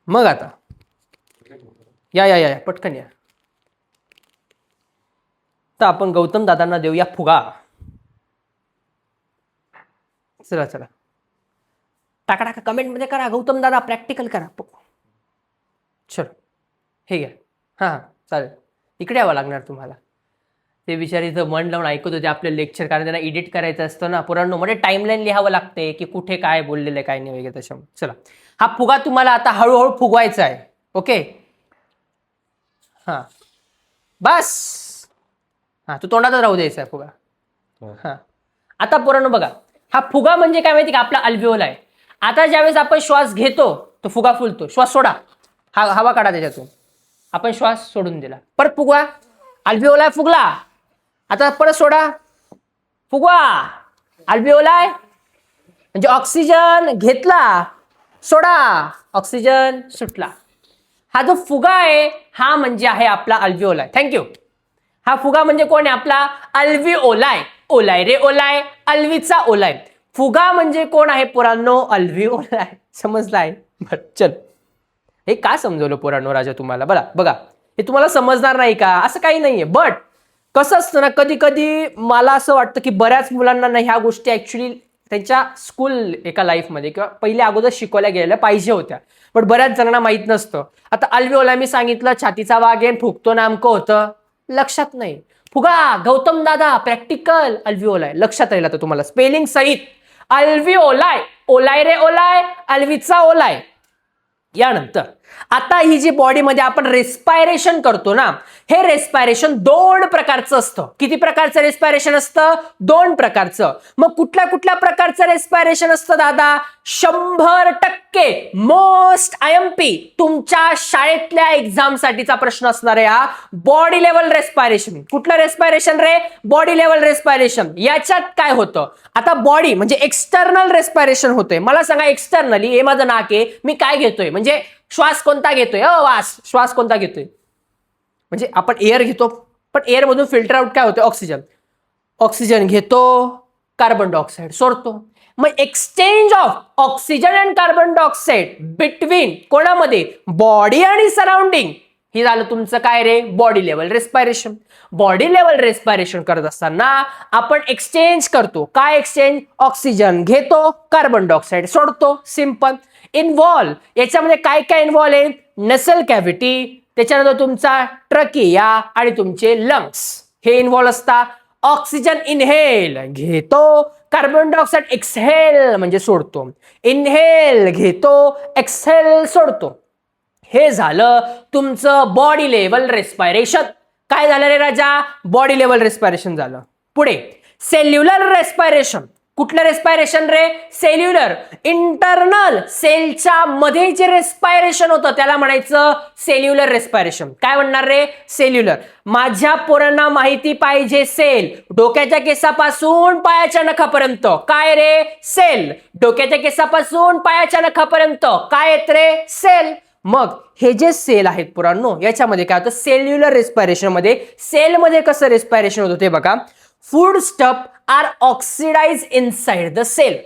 मग आता या या या पटकन या. तर आपण गौतम दादांना देऊया फुगा. चला चला टाका टाका कमेंटमध्ये करा, गौतम दादा प्रॅक्टिकल करा. चलो हे घ्या. हां चालेल, इकडे यावं लागणार तुम्हाला. ते बिचारी इथं मन लावून ऐकत होते आपलं लेक्चर, कारण त्यांना एडिट करायचं असतं ना पुराणो मध्ये, टाइमलाईन लिहावं लागते की कुठे काय बोललेलं आहे काय नाही वगैरे. त्याच्यामुळे चला हा फुगा तुम्हाला आता हळूहळू फुगवायचा आहे. ओके हां बस. हां तू तोंडातच राहू द्यायचा फुगा. हां आता पुराणो बघा, हा फुगा म्हणजे काय माहिती का, आपला अल्व्हिओल आहे. आता ज्यावेळेस आपण श्वास घेतो तो फुगा फुलतो. श्वास सोडा, हवा काढा त्याच्यातून. आपण श्वास सोडून दिला, परत फुगवा, अल्व्हिओल फुगला. आता परत सोडा, फुगवा, अल्व्हिओल म्हणजे ऑक्सिजन घेतला, सोडा, ऑक्सिजन सुटला. हा जो फुगा आहे हा म्हणजे आहे आपला अल्व्हिओल. थँक्यू. हा फुगा म्हणजे कोण आहे, आपला अल्व्हिओलाय. ओलाय रे ओलाय, अल्वीचा ओलाय. फुगा म्हणजे कोण आहे पोरांनो, अल्व्हिओलाय. समजलाय? बर चल, हे का समजवलं पोरांनो राजा तुम्हाला? बघा बघा, हे तुम्हाला समजणार नाही का, असं काही नाहीये. बट कसं असतं ना, कधी कधी मला असं वाटतं की बऱ्याच मुलांना ना ह्या गोष्टी ऍक्च्युली त्यांच्या स्कूल एका लाईफमध्ये किंवा पहिले अगोदर शिकवल्या गेल्या पाहिजे होत्या, पण बऱ्याच जणांना माहित नसतं. आता अल्व्हिओलाय मी सांगितलं, छातीचा वाघ आहे, फुगतो नामकं होतं, लक्षात नाही. फुगा गौतम दादा प्रॅक्टिकल अल्व्हिओलाय लक्षात राहील आता तुम्हाला स्पेलिंग सहित. अल्व्हिओलाय, ओलाय रे ओलाय, अल्वीचा ओलाय. यानंतर आता ही जी बॉडीमध्ये आपण रेस्पायरेशन करतो ना, हे रेस्पायरेशन दोन प्रकारचं असतं. किती प्रकारचं रेस्पायरेशन असतं? दोन प्रकारचं. मग कुठल्या कुठल्या प्रकारचं रेस्पायरेशन असतं दादा? 100% मोस्ट IMP तुमच्या शाळेतल्या एक्झाम साठीचा प्रश्न असणार आहे हा. Body level respiration. कुठलं रेस्पायरेशन रे? Body level respiration. याच्यात काय होतं, आता बॉडी म्हणजे एक्सटर्नल रेस्पायरेशन होतंय. मला सांगा एक्सटर्नली, हे माझं नाक आहे, मी काय घेतोय, म्हणजे श्वास कोणता घेतोय, वास, श्वास कोणता घेतोय, म्हणजे आपण एअर घेतो, पण एअर मधून फिल्टर आउट काय होतं, ऑक्सिजन. ऑक्सिजन घेतो, कार्बन डायऑक्साइड सोडतो. मग exchange of oxygen and carbon dioxide between कोणामध्ये, बॉडी आणि सराउंडिंग, हे झालं तुमचं काय रे, body level respiration. Body level respiration करत असताना आपण एक्सचेंज करतो. काय एक्सचेंज? ऑक्सिजन घेतो, कार्बन डायऑक्साइड सोडतो. सिंपल. इन्व्हॉल्व याच्यामध्ये काय काय इन्व्हॉल्व आहे? नसल कॅव्हिटी, त्याच्यानंतर तुमचा ट्रकिया आणि तुमचे लंग्स हे इन्व्हॉल्व असतात. ऑक्सिजन इनहेल घेतो, कार्बन डायऑक्साइड एक्सहेल म्हणजे सोडतो. इनहेल घेतो, एक्सहेल सोडतो. हे झालं तुमचं बॉडी लेवल रेस्पायरेशन. काय झालं रे राजा? बॉडी लेवल रेस्पायरेशन झालं. पुढे सेल्युलर रेस्पायरेशन. कुठलं रेस्पायरेशन रे? सेल्युलर. इंटरनल सेलच्या मध्ये जे रेस्पायरेशन होतं त्याला म्हणायचं सेल्युलर रेस्पायरेशन. काय म्हणणार रे? सेल्युलर. माझ्या पोरांना माहिती पाहिजे सेल. डोक्याच्या केसापासून पायाच्या नखापर्यंत काय रे? सेल. डोक्याच्या केसापासून पायाच्या नखापर्यंत काय येत रे? सेल. मग हे जे सेल आहेत पुरांनो, याच्यामध्ये काय होतं, सेल्युलर रेस्पायरेशन मध्ये सेलमध्ये कसं रेस्पायरेशन होतं ते बघा. Food stuff are oxidise inside the cell.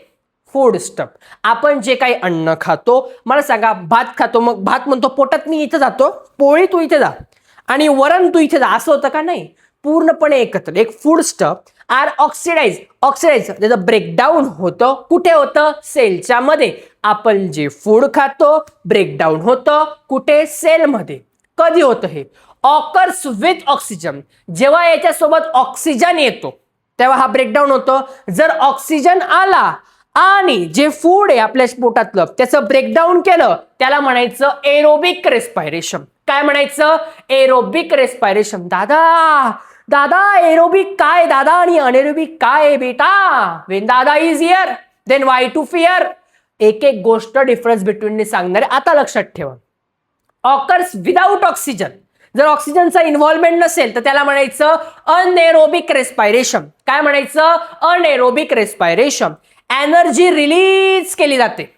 Food stuff, आपण जे काही अन्न खातो, मला सांगा भात खातो, मग भात म्हणतो पोटात मी इथे जातो, पोळी तू इथे जा आणि वरण तू इथे जा, असं होतं का? नाही, पूर्णपणे एकत्र. एक food stuff are oxidise, oxidise त्याचं ब्रेकडाऊन होतं. कुठे होतं? सेलच्या मध्ये. आपण जे फूड खातो ब्रेकडाऊन होतं कुठे? सेलमध्ये. कधी होतं हे? Occurs with oxygen. जेव्हा याच्यासोबत ऑक्सिजन येतो तेव्हा हा ब्रेकडाऊन होतो. जर ऑक्सिजन आला आणि जे फूड आहे आपल्या पोटातलं त्याचं ब्रेकडाऊन केलं त्याला म्हणायचं एरोबिक रेस्पायरेशन. काय म्हणायचं? Aerobic respiration. दादा दादा एरोबिक काय दादा आणि अनेरोबिक काय बेटा? When dada is here then why to fear. एक एक गोष्ट डिफरन्स बिटवीन सांगणार आहे, आता लक्षात ठेवा. Occurs without oxygen. जर ऑक्सिजनचा इन्व्हॉल्वमेंट नसेल तर त्याला म्हणायचं अनएरोबिक रेस्पायरेशन. काय म्हणायचं? Anaerobic respiration. एनर्जी रिलीज केली जाते.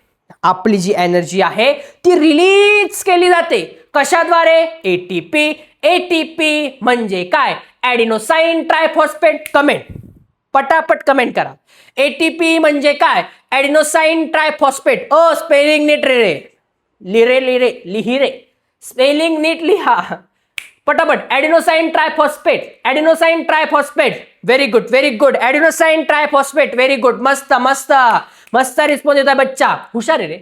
आपली जी एनर्जी आहे ती रिलीज केली जाते. कशाद्वारे? एटीपी. एटीपी म्हणजे काय? Adenosine triphosphate. कमेंट पटापट कमेंट करा. एटीपी म्हणजे काय? Adenosine triphosphate. स्पेलिंग नीट रे. लिरे लिरे लिहिरे, स्पेलिंग नीट लिहा पटापट. Adenosine triphosphate, adenosine triphosphate. Very good, very good. Adenosine triphosphate, very good. मस्त मस्त मस्त रिस्पॉन्स येत आहे बच्चा. हुशार आहे रे.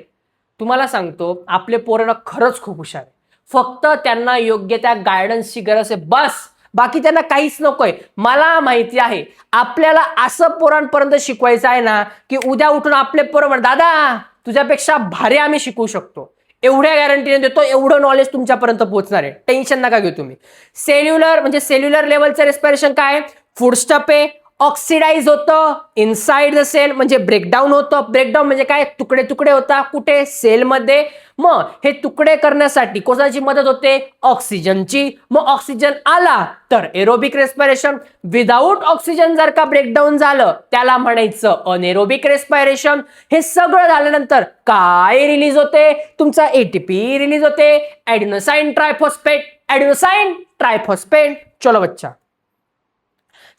तुम्हाला सांगतो आपले पोरं खरंच खूप हुशार आहे. फक्त त्यांना योग्य त्या गायडन्सची गरज आहे बस. बाकी त्यांना काहीच नकोय. मला माहिती आहे आपल्याला असं पोरांपर्यंत शिकवायचं आहे ना की उद्या उठून आपले पोरं म्हण दादा तुझ्यापेक्षा भारी आम्ही शिकवू शकतो. एवढ्या गॅरंटीने देतो, एवढं नॉलेज तुमच्यापर्यंत पोहोचणार आहे. टेन्शन नका घेऊ तुम्ही. सेल्युलर म्हणजे सेल्युलर लेवलचं रेस्पिरेशन काय? फूड स्टॉप आहे, ऑक्सिडाइज होतं इनसाइड द सेल म्हणजे ब्रेकडाऊन होतं. ब्रेकडाऊन म्हणजे काय? तुकडे तुकडे होता कुठे? सेलमध्ये. मग हे तुकडे करण्यासाठी कोणाची मदत होते? ऑक्सिजनची. मग ऑक्सिजन आला तर एरोबिक रेस्पिरेशन. विदाऊट ऑक्सिजन जर का ब्रेकडाऊन झालं त्याला म्हणायचं अनएरोबिक रेस्पिरेशन. हे सगळं झाल्यानंतर काय रिलीज होते? तुमचा एटीपी रिलीज होते. ॲडिनोसाइन ट्रायफॉस्फेट, ॲडिनोसाइन ट्रायफॉस्फेट. चलो बच्चा.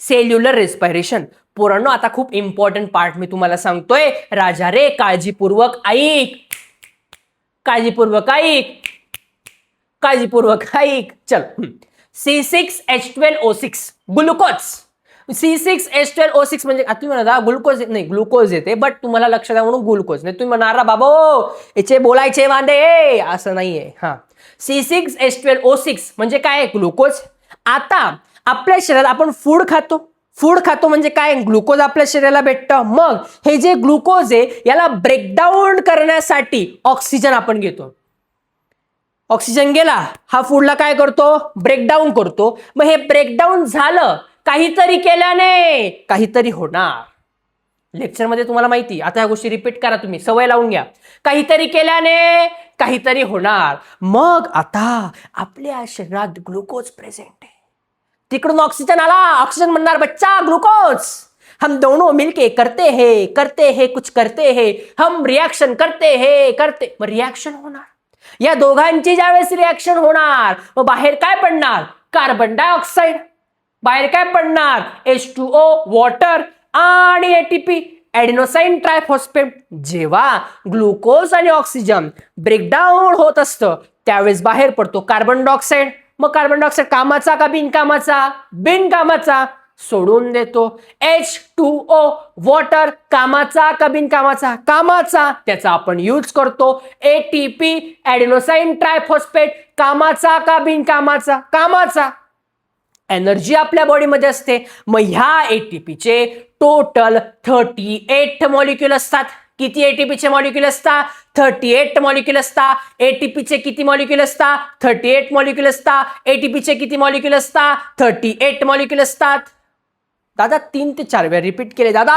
Cellular respiration. पोरांनो आता खूप इम्पॉर्टंट पार्ट मी तुम्हाला सांगतोय. राजा रे काळजीपूर्वक ऐक, काळजीपूर्वक ऐक, काळजीपूर्वक ऐक. चल. C6H12O6 glucose. C6H12O6 म्हणजे तुम्ही म्हणा ग्लुकोज नाही, ग्लुकोज येते बट तुम्हाला लक्षात द्या म्हणून ग्लुकोज नाही. तुम्ही म्हणणार बाबो याचे बोलायचे वांदे असं नाहीये. हा, C6H12O6 म्हणजे काय? ग्लुकोज. आता आपल्या शरीरात आपण फूड खातो. फूड खातो म्हणजे काय? ग्लुकोज आपल्या शरीराला भेटतं. मग हे जे ग्लुकोज आहे याला ब्रेकडाऊन करण्यासाठी ऑक्सिजन आपण घेतो. ऑक्सिजन गेला, हा फूडला काय करतो? ब्रेकडाऊन करतो. मग हे ब्रेकडाऊन झालं काहीतरी केल्याने काहीतरी होणार. लेक्चरमध्ये तुम्हाला माहिती, आता ह्या गोष्टी रिपीट करा तुम्ही, सवय लावून घ्या. काहीतरी केल्याने काहीतरी होणार. मग आता आपल्या शरीरात ग्लुकोज प्रेझेंट आहे. तिकडून ऑक्सिजन आला, ऑक्सिजन म्हणणार बच्चा ग्लुकोज. हम दोनों मिलके करते हैं कुछ करते हैं, हम रिएक्शन करते हैं करते. मग रिएक्शन होणार. या दोघांची ज्यावेळेस रिएक्शन होणार मग बाहेर काय पडणार? Carbon dioxide. बाहेर काय पडणार? H2O वॉटर आणि एटीपी ॲडिनोसाइन ट्रायफॉस्फेट. जेव्हा ग्लुकोज आणि ऑक्सिजन ब्रेकडाऊन होत असतं त्यावेळेस बाहेर पडतो कार्बन डायऑक्साईड. मग कार्बन डायऑक्साईड कामाचा का बिनकामाचा? बिनकामाचा. सोडून देतो. H2O वॉटर कामाचा का बिनकामाचा? कामाचा. त्याचा आपण यूज करतो. एटीपी ॲडिनोसाइन ट्रायफॉस्फेट कामाचा का बिनकामाचा? कामाचा. एनर्जी आपल्या बॉडीमध्ये असते. मग ह्या एटीपीचे टोटल 38 मॉलिक्यूल असतात. किती एटीपीचे मॉलिक्यूल असतात? 38 मॉलिक्यूल असतात. एटीपीचे किती मॉलिक्यूल असतात? 38 मॉलिक्यूल असतात. एटीपीचे किती मॉलिक्यूल असतात? 38 मॉलिक्यूल असतात. दादा 3 ते 4 वेळा रिपीट केले दादा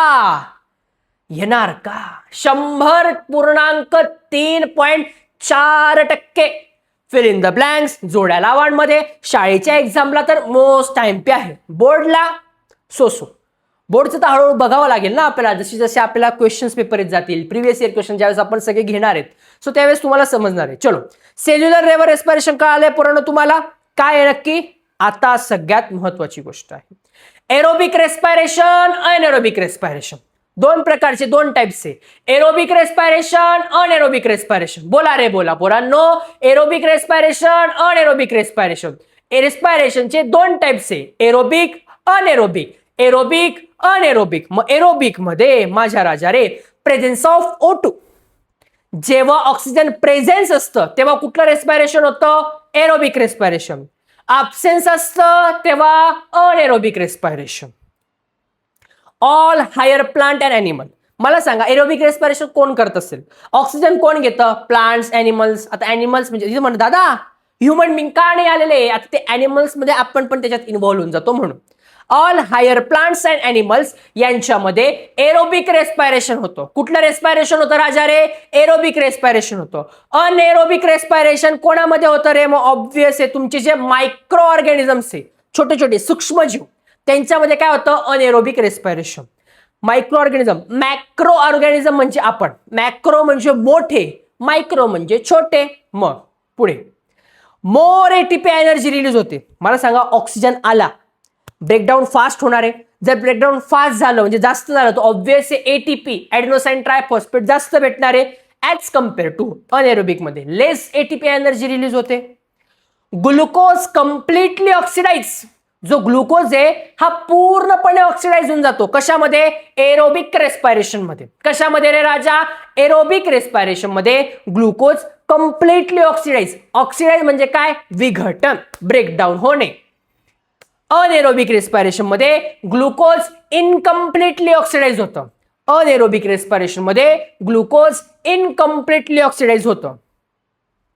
येणार का? 100.3.4%. Fill in the blanks. जोड्या लावांमध्ये. शाळेच्या एक्झामला तर मोस्ट टाइम आहे. बोर्डला सोसो. बोर्डचं तर हळूहळू बघावं लागेल ना आपल्याला. जसे जसे आपल्याला क्वेश्चन्स पेपर येत जातील, प्रिव्हियस इयर क्वेश्चन ज्यावेळेस आपण सगळे घेणार आहेत सो त्यावेळेस तुम्हाला समजणार आहे. चलो, सेल्युलर लेव्हल रेस्पिरेशन कळालंय पोरांनो तुम्हाला? काय आहे नक्की? आता सगळ्यात महत्वाची गोष्ट आहे एरोबिक रेस्पिरेशन, अनएरोबिक रेस्पिरेशन. दोन प्रकारचे, दोन टाइप्स आहे. Aerobic respiration, anaerobic respiration. बोला रे बोला पोरांनो. Aerobic respiration, anaerobic respiration. रेस्पिरेशनचे दोन टाइप्स आहे, एरोबिक, अनएरोबिक. Aerobic, anaerobic. मग एरोबिक मध्ये माझ्या राजा रे प्रेझेन्स ऑफ O2. जेव्हा ऑक्सिजन प्रेझेन्स असतं तेव्हा कुठलं रेस्पिरेशन होतं? Aerobic respiration. ॲब्सेन्स असतं तेव्हा anaerobic respiration. All higher plant and animal. मला सांगा एरोबिक रेस्पिरेशन कोण करत असेल? ऑक्सिजन कोण घेतं? Plants, animals. आता ॲनिमल्स म्हणजे म्हणत दादा ह्युमन बिंग का नाही आलेले? आता ते ॲनिमल्स मध्ये आपण पण त्याच्यात इन्व्हॉल्व्ह होऊन जातो म्हणून. All higher plants and animals यांच्यामध्ये एरोबिक रेस्पिरेशन होतं. कुठलं रेस्पिरेशन होतं राजा रे? एरोबिक रेस्पिरेशन होतं. अनएरोबिक रेस्पिरेशन कोणामध्ये होतं रे? मग ऑब्व्हियस आहे तुमचे जे मायक्रो ऑर्गॅनिझम्स आहे, छोटे छोटे सूक्ष्मजीव, त्यांच्यामध्ये काय होतं? Anaerobic respiration. Micro organism, macro organism म्हणजे आपण. मॅक्रो म्हणजे मोठे, मायक्रो म्हणजे छोटे. मग पुढे मोर एटीपी एनर्जी रिलीज होते. मला सांगा ऑक्सिजन आला, ब्रेकडाऊन फास्ट होणार आहे. जर ब्रेकडाऊन फास्ट झालं म्हणजे जास्त झालं तर ऑब्व्हियसली एटीपी ॲडिनोसाइन ट्रायफॉस्फेट जास्त भेटणार आहे. ॲज कम्पेअर टू अनएरोबिक मध्ये लेस एटीपी एनर्जी रिलीज होते. ग्लुकोज कम्प्लिटली ऑक्सिडाइज, जो ग्लुकोज आहे हा पूर्णपणे ऑक्सिडाइज होऊन जातो. कशामध्ये? एरोबिक रेस्पिरेशन मध्ये. कशामध्ये रे राजा? एरोबिक रेस्पिरेशन मध्ये ग्लुकोज कम्प्लिटली ऑक्सिडाइज. ऑक्सिडाइज म्हणजे काय? विघटन, ब्रेकडाऊन होणे. अनएरोबिक रेस्पिरेशन मध्ये ग्लुकोज इनकम्प्लिटली ऑक्सिडाइज होतं. अनएरोबिक रेस्पिरेशन मध्ये ग्लुकोज इनकम्प्लिटली ऑक्सिडाइज होतं.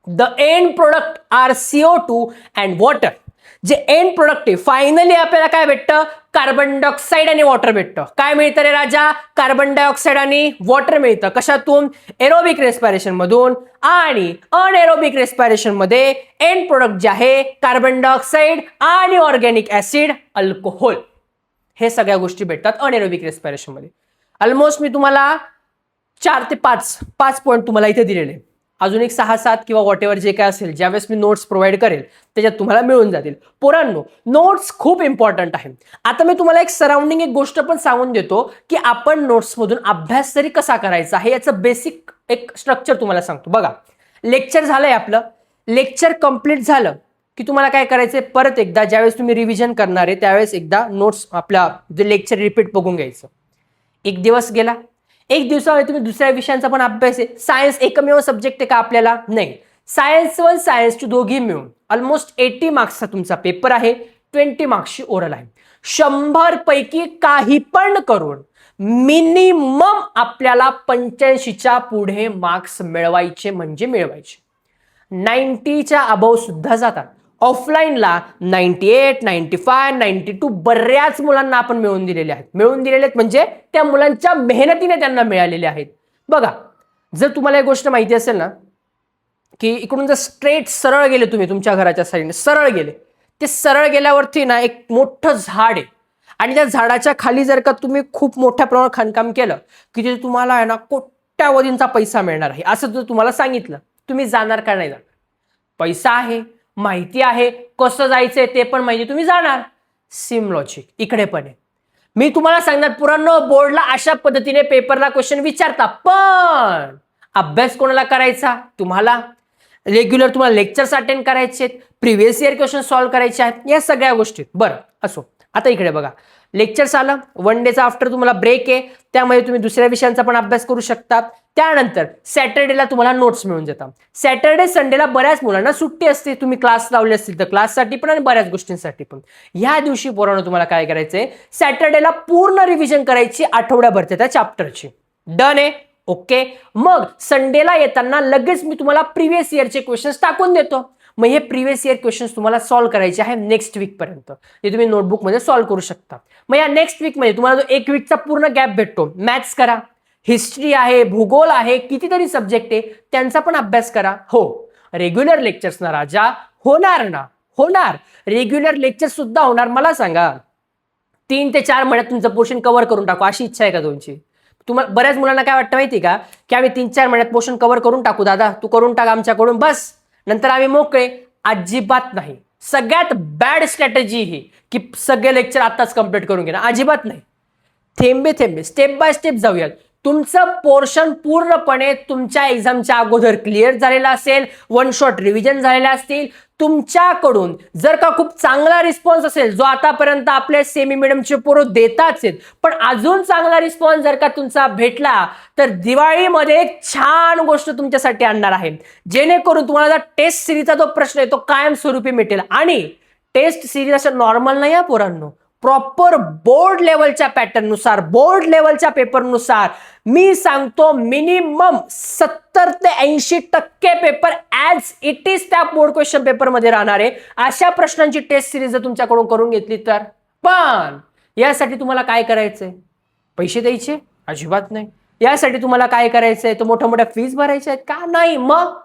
The end product are CO2 and water. जे एंड प्रोडक्ट आहे फायनली आपल्याला काय भेटतं? कार्बन डायऑक्साइड आणि वॉटर भेटतं. काय मिळतं रे राजा? कार्बन डायऑक्साइड आणि वॉटर मिळतं. कशातून? एरोबिक रेस्पिरेशन मधून. आणि अनएरोबिक रेस्पिरेशन मध्ये एंड प्रोडक्ट जे आहे कार्बन डायऑक्साइड आणि ऑर्गॅनिक ऍसिड, अल्कोहोल, हे सगळ्या गोष्टी भेटतात अनएरोबिक रेस्पिरेशन मध्ये. ऑलमोस्ट मी तुम्हाला 4 ते 5 पॉईंट तुम्हाला इथे दिलेले. अजून एक 6-7 किंवा व्हॉट एव्हर जे काय असेल ज्यावेळेस मी नोट्स प्रोव्हाइड करेल त्याच्यात तुम्हाला मिळून जातील. पोरांनो, नोट्स खूप इम्पॉर्टंट आहे. आता मी तुम्हाला एक सराउंडिंग एक गोष्ट पण सांगून देतो की आपण नोट्समधून अभ्यास तरी कसा करायचा आहे याचं बेसिक एक स्ट्रक्चर तुम्हाला सांगतो. बघा, लेक्चर झालंय आपलं. लेक्चर कंप्लीट झालं की तुम्हाला काय करायचंय? परत एकदा ज्यावेळेस तुम्ही रिव्हिजन करणार आहे त्यावेळेस एकदा नोट्स आपल्या जे लेक्चर रिपीट बघून घ्यायचं. एक दिवस गेला, एक दिवसामध्ये तुम्ही दुसऱ्या विषयांचा पण अभ्यास आहे. सायन्स एकमेव सब्जेक्ट आहे का आपल्याला? नाही. सायन्स 1 सायन्स 2 दोघी मिळून ऑलमोस्ट 80 मार्क्सचा तुमचा पेपर आहे. 20 मार्क्सची ओरल आहे. 100 पैकी काही पण करून मिनिमम आपल्याला 85च्या पुढे मार्क्स मिळवायचे म्हणजे मिळवायचे. 90च्या अबव सुद्धा जातात. ऑफलाईनला 98, 95, 92 बऱ्याच मुलांना आपण मिळवून दिलेले आहेत. मिळवून दिलेले आहेत म्हणजे त्या मुलांच्या मेहनतीने त्यांना मिळालेले आहेत. बघा, जर तुम्हाला एक गोष्ट माहिती असेल ना की इकडून जर स्ट्रेट सरळ गेले तुम्ही तुमच्या घराच्या साईडने सरळ गेले, ते सरळ गेल्यावरती ना एक मोठं झाड आहे आणि त्या झाडाच्या खाली जर का तुम्ही खूप मोठ्या प्रमाणात खाणकाम केलं की तिथे तुम्हाला आहे ना कोट्यावधींचा पैसा मिळणार आहे असं जर तुम्हाला सांगितलं, तुम्ही जाणार का नाही जाणार? पैसा आहे, माहिती आहे, कसं जायचंय ते पण माहिती, तुम्ही जाणार. सेम लॉजिक इकडे पण आहे. मी तुम्हाला सांगणार पुरांनो, बोर्डला अशा पद्धतीने पेपरला क्वेश्चन विचारता, पण अभ्यास कोणाला करायचा? तुम्हाला. रेग्युलर तुम्हाला लेक्चर्स अटेंड करायचे आहेत, प्रिव्हियस इयर क्वेश्चन सॉल्व्ह करायचे आहेत, या सगळ्या गोष्टी. बरं, असो. आता इकडे बघा, लेक्चर्स आलं, 1 डेचा आफ्टर तुम्हाला ब्रेक आहे, त्यामध्ये तुम्ही दुसऱ्या विषयांचा पण अभ्यास करू शकता. त्यानंतर सॅटर्डेला तुम्हाला नोट्स मिळून जातात. सॅटर्डे संडेला बऱ्याच मुलांना सुट्टी असते, तुम्ही क्लास लावले असतील तर क्लाससाठी पण आणि बऱ्याच गोष्टींसाठी पण. ह्या दिवशी पोरांनो तुम्हाला काय करायचंय? सॅटर्डेला पूर्ण रिव्हिजन करायची आठवड्याभर त्या चॅप्टरची. डन आहे? ओके. मग संडेला येताना लगेच मी तुम्हाला प्रिव्हियस इयरचे क्वेश्चन्स टाकून देतो. मग हे प्रिव्हियस इयर क्वेश्चन्स तुम्हाला सॉल्व्ह करायचे आहे नेक्स्ट वीक पर्यंत. ते तुम्ही नोटबुकमध्ये सॉल्व्ह करू शकता. मग या नेक्स्ट वीकमध्ये तुम्हाला जो 1 वीकचा पूर्ण गॅप भेटतो, मॅथ्स करा, हिस्ट्री आहे, भूगोल आहे, कितीतरी सब्जेक्ट आहे त्यांचा पण अभ्यास करा. हो, रेग्युलर लेक्चर्स ना राजा होणार ना? होणार. रेग्युलर लेक्चर सुद्धा होणार. मला सांगा, 3 ते 4 महिन्यात तुमचं पोर्शन कव्हर करून टाकू अशी इच्छा आहे का तुमची? तुम्हाला बऱ्याच मुलांना काय वाटतं माहिती का की आम्ही 3-4 महिन्यात पोर्शन कव्हर करून टाकू, दादा तू करून टाक आमच्याकडून, बस नंतर आम्ही मोकळे. अजिबात नाही. सगळ्यात बॅड स्ट्रॅटेजी ही की सगळे लेक्चर आताच कंप्लीट करून घेणं. अजिबात नाही. थेंबे थेंबे, स्टेप बाय स्टेप जाऊयात. तुमचं पोर्शन पूर्णपणे तुमच्या एक्झामच्या अगोदर क्लिअर झालेला असेल, 1 शॉट रिव्हिजन झालेले असतील. तुमच्याकडून जर का खूप चांगला रिस्पॉन्स असेल, जो आतापर्यंत आपले सेमी मिडियमचे पोरं देताच आहेत, पण अजून चांगला रिस्पॉन्स जर का तुमचा भेटला तर दिवाळीमध्ये एक छान गोष्ट तुमच्यासाठी आणणार आहे, जेणेकरून तुम्हाला टेस्ट सिरीजचा जो प्रश्न आहे तो कायमस्वरूपी मिटेल. आणि टेस्ट सिरीज असं नॉर्मल नाही आहे पोरांनो, प्रॉपर बोर्ड लेवलच्या पॅटर्ननुसार, बोर्ड लेवलच्या पेपरनुसार. मी सांगतो मिनिमम 70 ते 80% पेपर ॲज इट इज त्या बोर्ड क्वेश्चन पेपरमध्ये राहणार आहे. अशा प्रश्नांची टेस्ट सिरीज जर तुमच्याकडून करून घेतली तर. पण यासाठी तुम्हाला काय करायचंय? पैसे द्यायचे? अजिबात नाही. यासाठी तुम्हाला काय करायचंय? तर मोठ्या मोठ्या फीज भरायच्या आहेत का? नाही. मग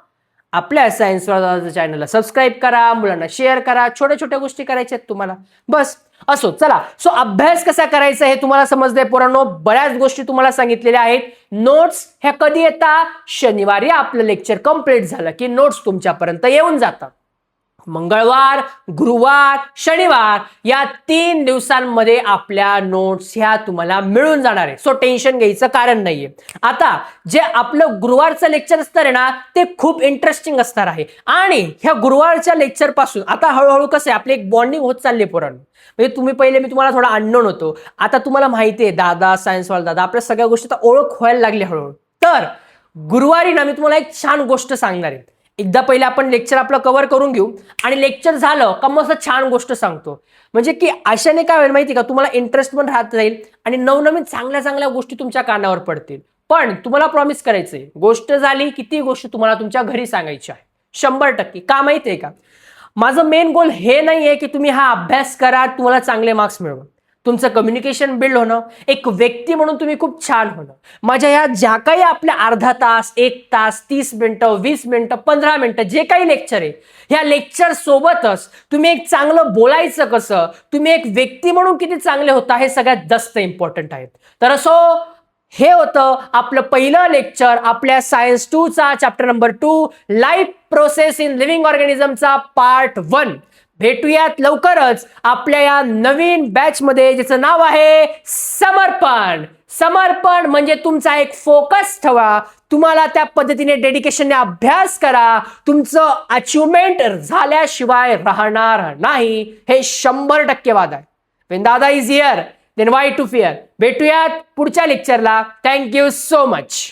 आपल्या सायन्स वाला चॅनलला सबस्क्राईब करा, मुलांना शेअर करा, छोट्या छोट्या गोष्टी करायच्या आहेत तुम्हाला, बस. असो, चला. सो अभ्यास कसा करायचा हे तुम्हाला समजलंय पोरांनो. बऱ्याच गोष्टी तुम्हाला सांगितलेल्या आहेत. नोट्स ह्या कधी येतात? शनिवारी आपलं लेक्चर कंप्लीट झालं की नोट्स तुमच्यापर्यंत येऊन जातात. मंगळवार, गुरुवार, शनिवार या 3 दिवसांमध्ये आपल्या नोट्स ह्या तुम्हाला मिळून जाणार आहे. सो टेन्शन घ्यायचं कारण नाहीये. आता जे आपलं गुरुवारचं लेक्चर असणार आहे ना, ते खूप इंटरेस्टिंग असणार आहे आणि ह्या गुरुवारच्या लेक्चर पासून आता हळूहळू कसं आहे आपली एक बॉन्डिंग होत चालली पोरांनो. म्हणजे मी तुम्हाला थोडा अननोन होतो, आता तुम्हाला माहिती आहे दादा, सायन्सवाला दादा, आपल्या सगळ्या गोष्टी आता ओळख व्हायला लागली हळूहळू. तर गुरुवारी ना मी तुम्हाला एक छान गोष्ट सांगणार आहे. एकदा पहिले आपण लेक्चर आपलं कव्हर करून घेऊ आणि लेक्चर झालं का मग असं छान गोष्ट सांगतो. म्हणजे की अशाने काय होईल माहिती का, तुम्हाला इंटरेस्ट पण राहत जाईल आणि नवनवीन चांगल्या चांगल्या गोष्टी तुमच्या कानावर पडतील. पण तुम्हाला प्रॉमिस करायचंय, गोष्ट झाली की ती गोष्ट तुम्हाला तुमच्या घरी सांगायची आहे 100%. का माहितीये का, माझं मेन गोल हे नाहीये की तुम्ही हा अभ्यास करा तुम्हाला चांगले मार्क्स मिळवा. तुमचं कम्युनिकेशन बिल्ड होणं, एक व्यक्ती म्हणून तुम्ही खूप छान होणं. माझ्या या ज्या काही आपल्या अर्धा तास, 1 तास, 30 मिनिटं, 20 मिनिटं, 15 मिनिटं जे काही लेक्चर आहे, ह्या लेक्चर सोबतच तुम्ही एक चांगलं बोलायचं कसं, तुम्ही एक व्यक्ती म्हणून किती चांगले होता हे सगळ्यात जास्त इम्पॉर्टंट आहे. तर असो हे होतं आपलं पहिलं लेक्चर आपल्या सायन्स 2 चा chapter number 2 life process in living ऑर्गॅनिझमचा पार्ट 1. भेटूयात लवकरच आपल्या या नवीन बॅच मध्ये ज्याचं नाव आहे समर्पण. समर्पण म्हणजे तुमचा एक फोकस ठेवा, तुम्हाला त्या पद्धतीने डेडिकेशनने अभ्यास करा, तुमचं अचिव्हमेंट झाल्याशिवाय राहणार नाही, हे 100% वाद आहे. When Dada is here, then why to fear? भेटूयात पुढच्या लेक्चरला. Thank you so much.